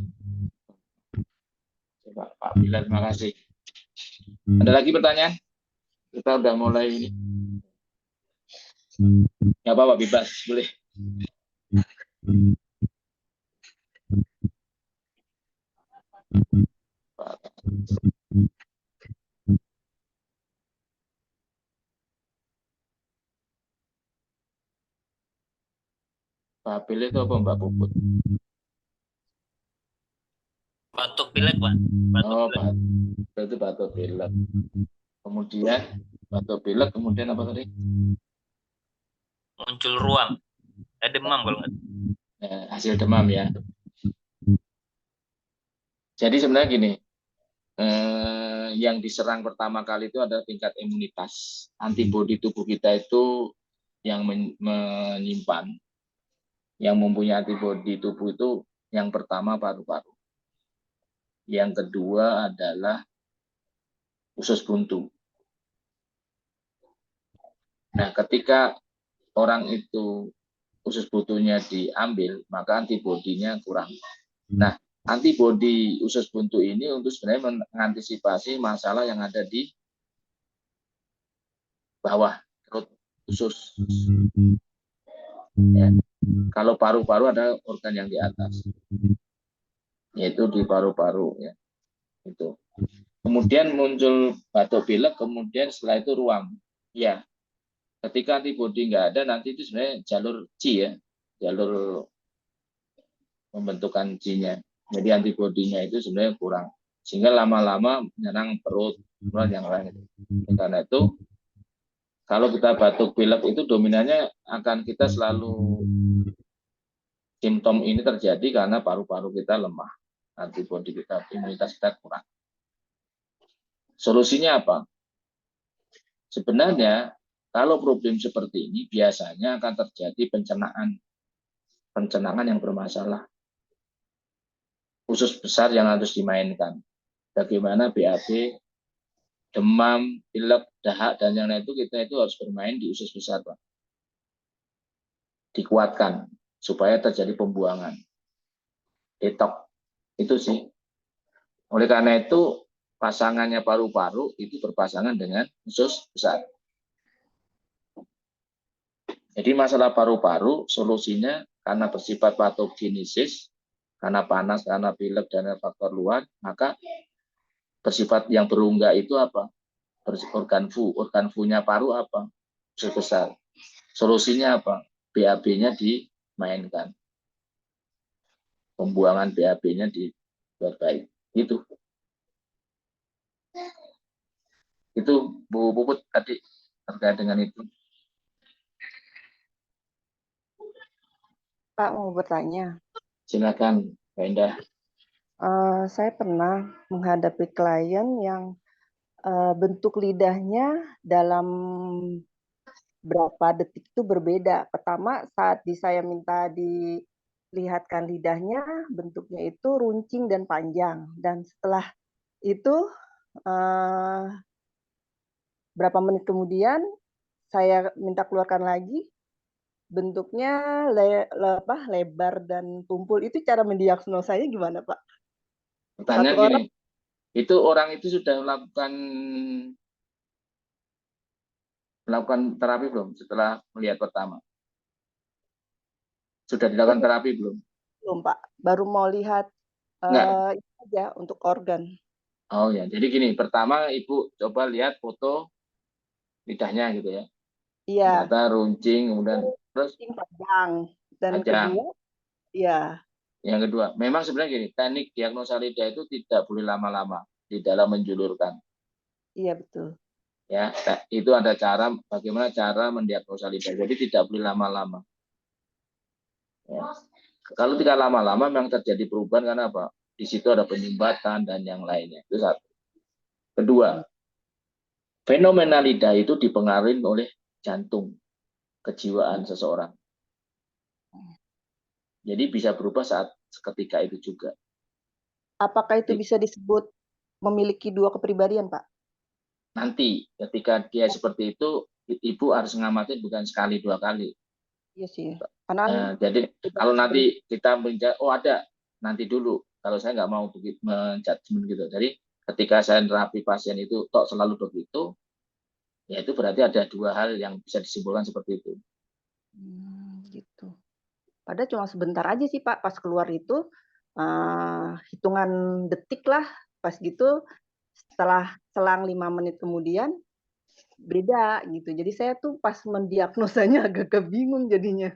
Pak Bilal, terima kasih. Ada lagi pertanyaan? Kita udah mulai ini. Ya Pak, bebas, boleh. Pak Bilal itu apa Mbak Puput? Batuk pilek Pak. Oh, itu batuk pilek. Kemudian batuk pilek, kemudian apa tadi? Muncul ruam. Demam kalau nggak. Hasil demam ya. Jadi sebenarnya gini, yang diserang pertama kali itu adalah tingkat imunitas. Antibodi tubuh kita itu yang menyimpan, yang mempunyai antibodi tubuh itu yang pertama paru-paru. Yang kedua adalah usus buntu. Nah, ketika orang itu usus buntunya diambil, maka antibodinya kurang. Nah, antibodi usus buntu ini untuk sebenarnya mengantisipasi masalah yang ada di bawah perut usus. Ya. Kalau paru-paru ada organ yang di atas, yaitu di paru-paru. Ya. Itu. Kemudian muncul batuk pilek, kemudian setelah itu ruam. Ya, ketika antibodi nggak ada, nanti itu sebenarnya jalur Q ya, jalur pembentukan Q-nya. Jadi antibodinya itu sebenarnya kurang, sehingga lama-lama menyerang perut dan yang lain. Karena itu kalau kita batuk pilek itu dominannya akan kita selalu simptom ini terjadi karena paru-paru kita lemah, antibodi kita, imunitas kita kurang. Solusinya apa? Sebenarnya kalau problem seperti ini biasanya akan terjadi pencernaan yang bermasalah. Usus besar yang harus dimainkan. Bagaimana BAB, demam, pilek, dahak, dan yang lain itu kita itu harus bermain di usus besar, Pak. Dikuatkan supaya terjadi pembuangan. Detok. Itu sih. Oleh karena itu pasangannya paru-paru itu berpasangan dengan usus besar. Jadi masalah paru-paru solusinya karena bersifat patogenesis, karena panas, karena pilek, dan faktor luar, maka bersifat yang berunggah itu apa? Organ fu-nya paru apa? Usus besar. Solusinya apa? BAB-nya dimainkan. Pembuangan BAB-nya diperbaiki. Itu Bu Puput tadi terkait dengan itu. Pak mau bertanya. Silakan, Mbak Indah. Saya pernah menghadapi klien yang bentuk lidahnya dalam berapa detik itu berbeda. Pertama saat saya minta dilihatkan lidahnya, bentuknya itu runcing dan panjang. Dan setelah itu berapa menit kemudian saya minta keluarkan lagi, bentuknya lebar dan tumpul. Itu cara mendiagnosanya gimana, Pak? Pertanyaan gini, itu orang itu sudah melakukan terapi belum setelah melihat pertama? Sudah dilakukan terapi belum? Belum, Pak. Baru mau lihat itu aja untuk organ. Oh ya, jadi gini, pertama Ibu coba lihat foto lidahnya gitu ya. Iya. Ternyata runcing, kemudian terus panjang. Dan panjang. kedua, ya. Yang kedua, memang sebenarnya gini, teknik diagnosa lidah itu tidak boleh lama-lama di dalam menjulurkan. Iya, betul. Ya, itu ada cara, bagaimana cara mendiagnosa lidah. Jadi tidak boleh lama-lama. Ya. Kalau tidak lama-lama memang terjadi perubahan karena apa? Di situ ada penyumbatan dan yang lainnya. Itu satu. Kedua, fenomena lidah itu dipengaruhi oleh jantung, kejiwaan seseorang. Jadi bisa berubah saat seketika itu juga. Apakah itu bisa disebut memiliki dua kepribadian, Pak? Nanti ketika dia seperti itu, Ibu harus ngamatin bukan sekali dua kali. Iya sih. Karena jadi kalau nanti kita oh ada, nanti dulu. Kalau saya nggak mau begitu menjudgment gitu. Jadi ketika saya terapi pasien itu kok selalu begitu, ya itu berarti ada dua hal yang bisa disimpulkan seperti itu. Gitu. Padahal cuma sebentar aja sih, Pak. Pas keluar itu hitungan detik lah. Pas gitu setelah selang 5 menit kemudian beda gitu. Jadi saya tuh pas mendiagnosanya agak bingung jadinya.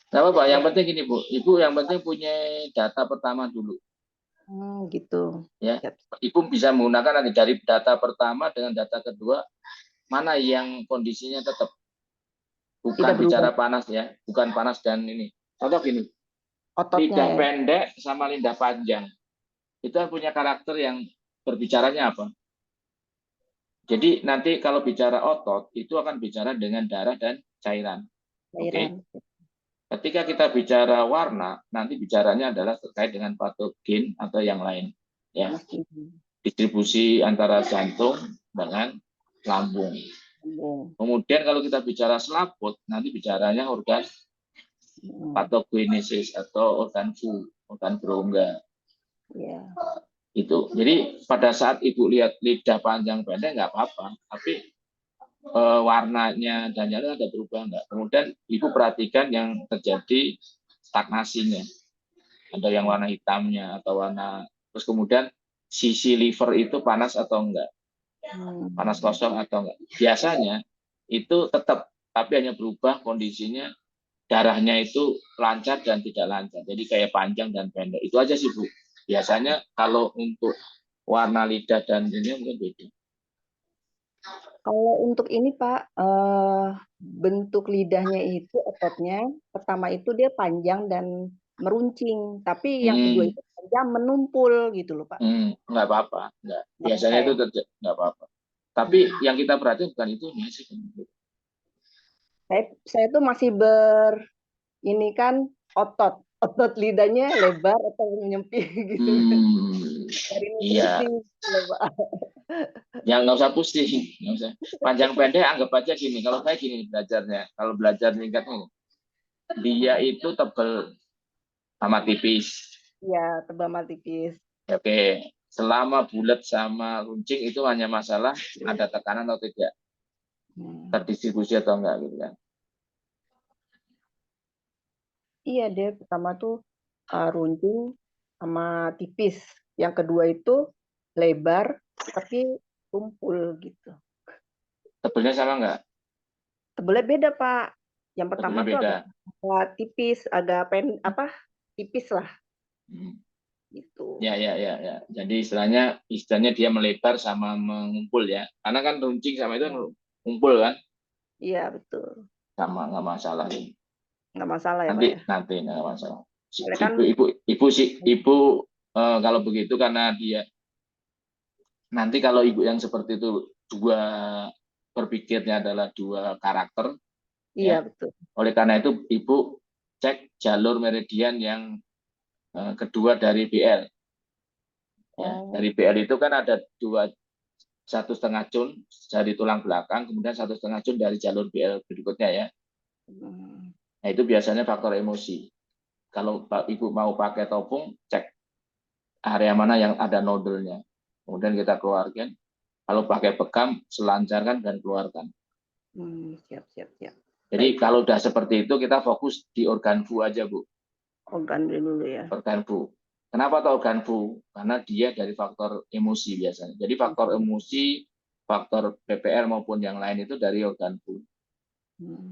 Nggak apa-apa, yang penting gini Bu, Ibu yang penting punya data pertama dulu. Gitu. Ya, Ibu bisa menggunakan nanti dari data pertama dengan data kedua, mana yang kondisinya tetap bukan bicara panas ya, bukan panas dan ini. Contoh gini, lidah pendek sama lidah panjang itu punya karakter yang berbicaranya apa? Jadi nanti kalau bicara otot itu akan bicara dengan darah dan cairan. Oke. Ketika kita bicara warna, nanti bicaranya adalah terkait dengan patogen atau yang lain. Ya. Distribusi antara jantung dengan lambung. Kemudian kalau kita bicara selaput, nanti bicaranya organ patogenesis atau organ fu, organ berongga. Itu. Jadi pada saat Ibu lihat lidah panjang pendek nggak apa-apa, tapi warnanya dan yang lain ada berubah enggak. Kemudian Ibu perhatikan yang terjadi stagnasinya. Ada yang warna hitamnya atau warna, terus kemudian sisi liver itu panas atau enggak. Panas kosong atau enggak. Biasanya itu tetap, tapi hanya berubah kondisinya darahnya itu lancar dan tidak lancar. Jadi kayak panjang dan pendek. Itu aja sih Bu. Biasanya kalau untuk warna lidah dan ini mungkin beda. Kalau untuk ini Pak, bentuk lidahnya itu ototnya, pertama itu dia panjang dan meruncing, tapi yang kedua itu panjang menumpul gitu loh Pak. Nggak apa-apa, nggak. Nggak Biasanya apa-apa itu terjadi, nggak apa-apa. Tapi yang kita perhatikan bukan itu sih. Saya tuh masih ini kan otot lidahnya lebar atau menyempit gitu. Dari Iya. pusing loh Pak. Ya nggak usah pusing, nggak usah. Panjang pendek anggap aja gini. Kalau saya gini belajarnya, kalau belajar tingkatnya, dia itu tebal sama tipis. Iya, tebal sama tipis. Oke, selama bulat sama runcing itu hanya masalah ada tekanan atau tidak, terdistribusi atau enggak gitu kan. Iya deh, pertama tuh runcing sama tipis. Yang kedua itu lebar tapi tumpul gitu. Tebelnya sama enggak? Tebelnya beda Pak. Yang pertama tuh beda. agak tipis, agak tipis lah. Gitu. Ya. Jadi istilahnya dia melebar sama mengumpul ya. Karena kan runcing sama itu ngumpul kan? Iya betul. Sama nggak masalah. Nggak masalah ya nanti, Pak ya? Nanti nggak masalah. Ibu Kalau begitu karena dia nanti kalau ibu yang seperti itu dua berpikirnya adalah dua karakter. Iya ya. Betul. Oleh karena itu ibu cek jalur meridian yang kedua dari BL. Ya, dari BL itu kan ada 1,5 cun dari tulang belakang, kemudian 1,5 cun dari jalur BL berikutnya ya. Nah itu biasanya faktor emosi. Kalau ibu mau pakai topung, cek area mana yang ada nodulnya. Kemudian kita keluarkan. Kalau pakai bekam, selancarkan dan keluarkan. Siap. Jadi kalau udah seperti itu, kita fokus di organ fu aja Bu. Organ dulu ya. Organ fu. Kenapa tuh organ fu? Karena dia dari faktor emosi biasanya. Jadi faktor emosi, faktor PPR maupun yang lain itu dari organ fu.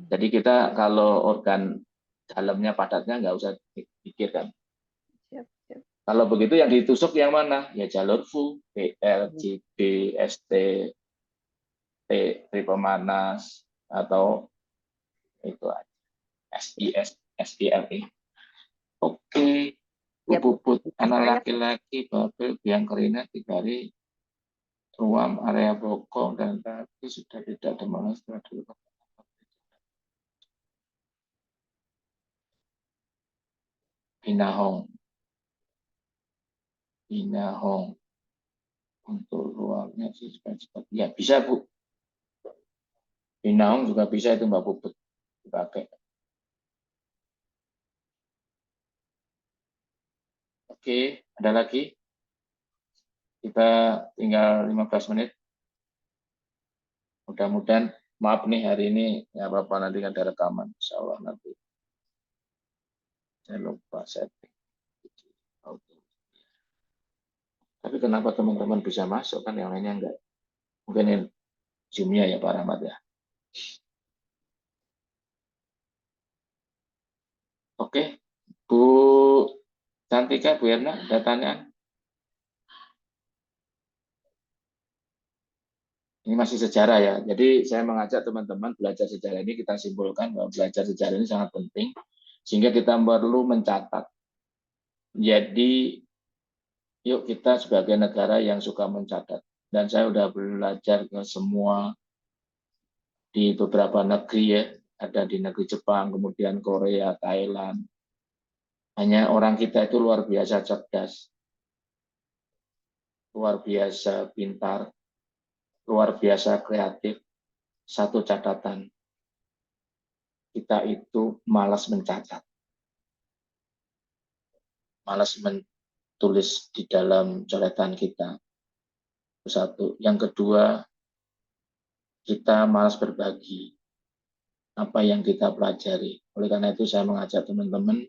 Jadi kita kalau organ dalamnya padatnya nggak usah dipikirkan. Siap. Kalau begitu yang ditusuk yang mana? Ya jalur fu, PL, JB, ST, T pemanas, atau itu SIS, SILE. Oke. Bubut anak laki-laki, babel, biang kerina, dibari, ruam, area bokong, dan kaki sudah tidak demam setelah dulu. Binahong untuk ruangnya sih cepat. Ya bisa Bu. Binahong juga bisa itu Mbak Puput dipakai. Oke, ada lagi? Kita tinggal 15 menit. Mudah-mudahan, maaf nih hari ini, nggak apa-apa nanti ada rekaman. Insya Allah nanti. Saya lupa setting. Tapi kenapa teman-teman bisa masuk kan yang lainnya enggak? Mungkin Zoom-nya ya Pak Rahmat ya. Oke, Bu Cantika, Bu Erna, ada pertanyaan? Ini masih sejarah ya. Jadi saya mengajak teman-teman belajar sejarah ini, kita simpulkan bahwa belajar sejarah ini sangat penting sehingga kita perlu mencatat. Jadi yuk kita sebagai negara yang suka mencatat. Dan saya sudah belajar ke semua di beberapa negeri ya. Ada di negeri Jepang, kemudian Korea, Thailand. Hanya orang kita itu luar biasa cerdas, luar biasa pintar, luar biasa kreatif. Satu catatan, kita itu malas mencatat. Malas menulis di dalam coretan kita. Satu. Yang kedua, kita malas berbagi apa yang kita pelajari. Oleh karena itu saya mengajak teman-teman,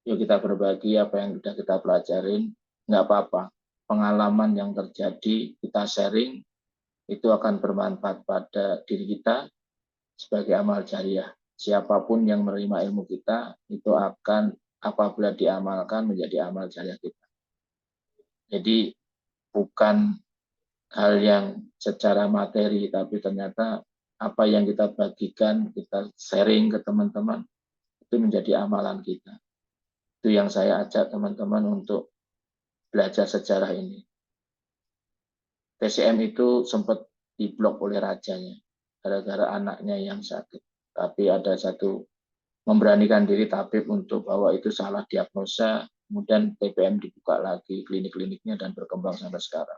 yuk kita berbagi apa yang sudah kita pelajarin. Nggak apa-apa. Pengalaman yang terjadi, kita sharing, itu akan bermanfaat pada diri kita sebagai amal jariah. siapapun yang menerima ilmu kita itu akan apabila diamalkan menjadi amal jariah kita. Jadi bukan hal yang secara materi, tapi ternyata apa yang kita bagikan, kita sharing ke teman-teman, itu menjadi amalan kita. Itu yang saya ajak teman-teman untuk belajar sejarah ini. TCM itu sempat diblok oleh rajanya, gara-gara anaknya yang sakit. Tapi ada satu memberanikan diri tabib untuk bahwa itu salah diagnosa, kemudian TPM dibuka lagi klinik-kliniknya dan berkembang sampai sekarang.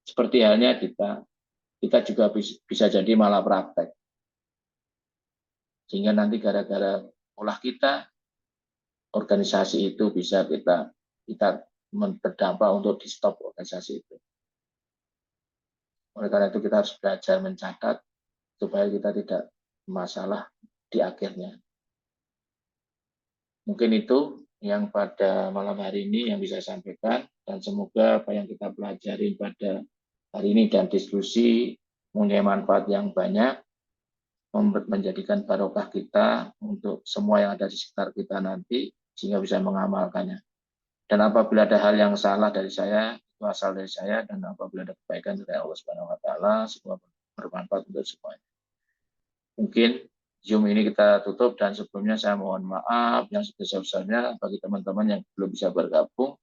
Seperti halnya kita juga bisa jadi malah praktek. Sehingga nanti gara-gara olah kita, organisasi itu bisa kita berdampak untuk di stop organisasi itu. Oleh karena itu kita harus belajar mencatat supaya kita tidak masalah di akhirnya. Mungkin itu yang pada malam hari ini yang bisa saya sampaikan, dan semoga apa yang kita pelajari pada hari ini dan diskusi mempunyai manfaat yang banyak, menjadikan barokah kita untuk semua yang ada di sekitar kita nanti, sehingga bisa mengamalkannya. Dan apabila ada hal yang salah dari saya, itu asal dari saya, dan apabila ada kebaikan dari Allah Subhanahu wa taala, semua bermanfaat untuk semuanya. Mungkin Zoom ini kita tutup, dan sebelumnya saya mohon maaf yang sebesar-besarnya bagi teman-teman yang belum bisa bergabung,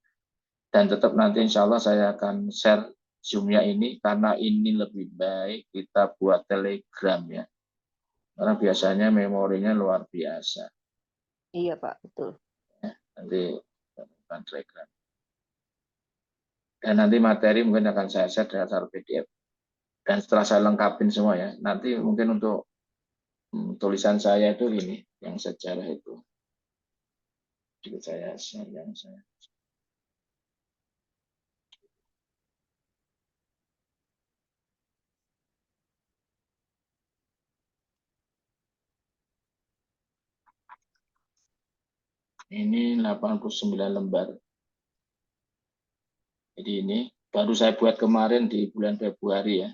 dan tetap nanti insya Allah saya akan share Zoom-nya ini, karena ini lebih baik kita buat Telegram ya, karena biasanya memorinya luar biasa. Iya Pak, betul. Nanti bukan Telegram. Dan nanti materi mungkin akan saya share dasar PDF. Dan setelah saya lengkapin semua ya, nanti mungkin untuk tulisan saya itu ini, yang sejarah itu. Jadi saya share yang saya. Ini 89 lembar. Jadi ini baru saya buat kemarin di bulan Februari ya.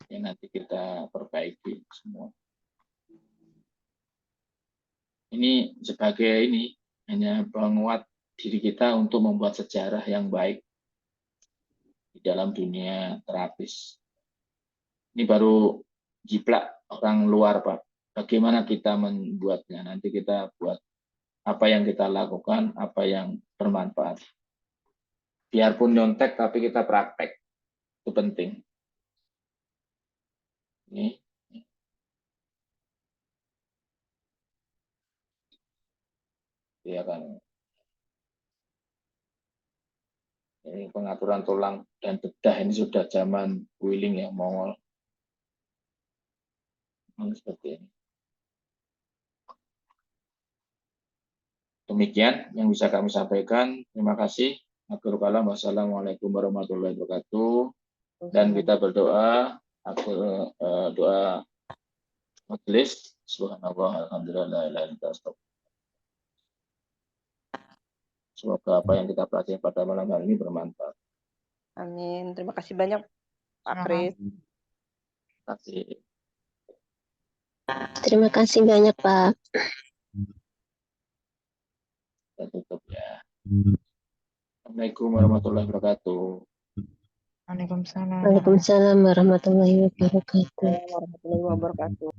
Yang nanti kita perbaiki semua. Ini sebagai ini hanya penguat diri kita untuk membuat sejarah yang baik di dalam dunia terapis. Ini baru jiplak orang luar, Pak. Bagaimana kita membuatnya? Nanti kita buat apa yang kita lakukan, apa yang bermanfaat. Biarpun nyontek, tapi kita praktek. Itu penting. Ini. Ya kan. Ini pengaturan tulang dan bedah ini sudah zaman Wuling ya, Mongol. Seperti ini. Demikian yang bisa kami sampaikan. Terima kasih. Wassalamualaikum warahmatullahi wabarakatuh. Dan kita berdoa, doa majelis. Subhanallah, alhamdulillah, semoga apa yang kita pelajari pada malam hari ini bermanfaat. Amin. Terima kasih banyak Pak Kris. Terima kasih. Terima kasih banyak, Pak. Kita tutup ya. Assalamualaikum warahmatullahi wabarakatuh. Waalaikumsalam. Waalaikumsalam warahmatullahi wabarakatuh. Warahmatullahi wabarakatuh.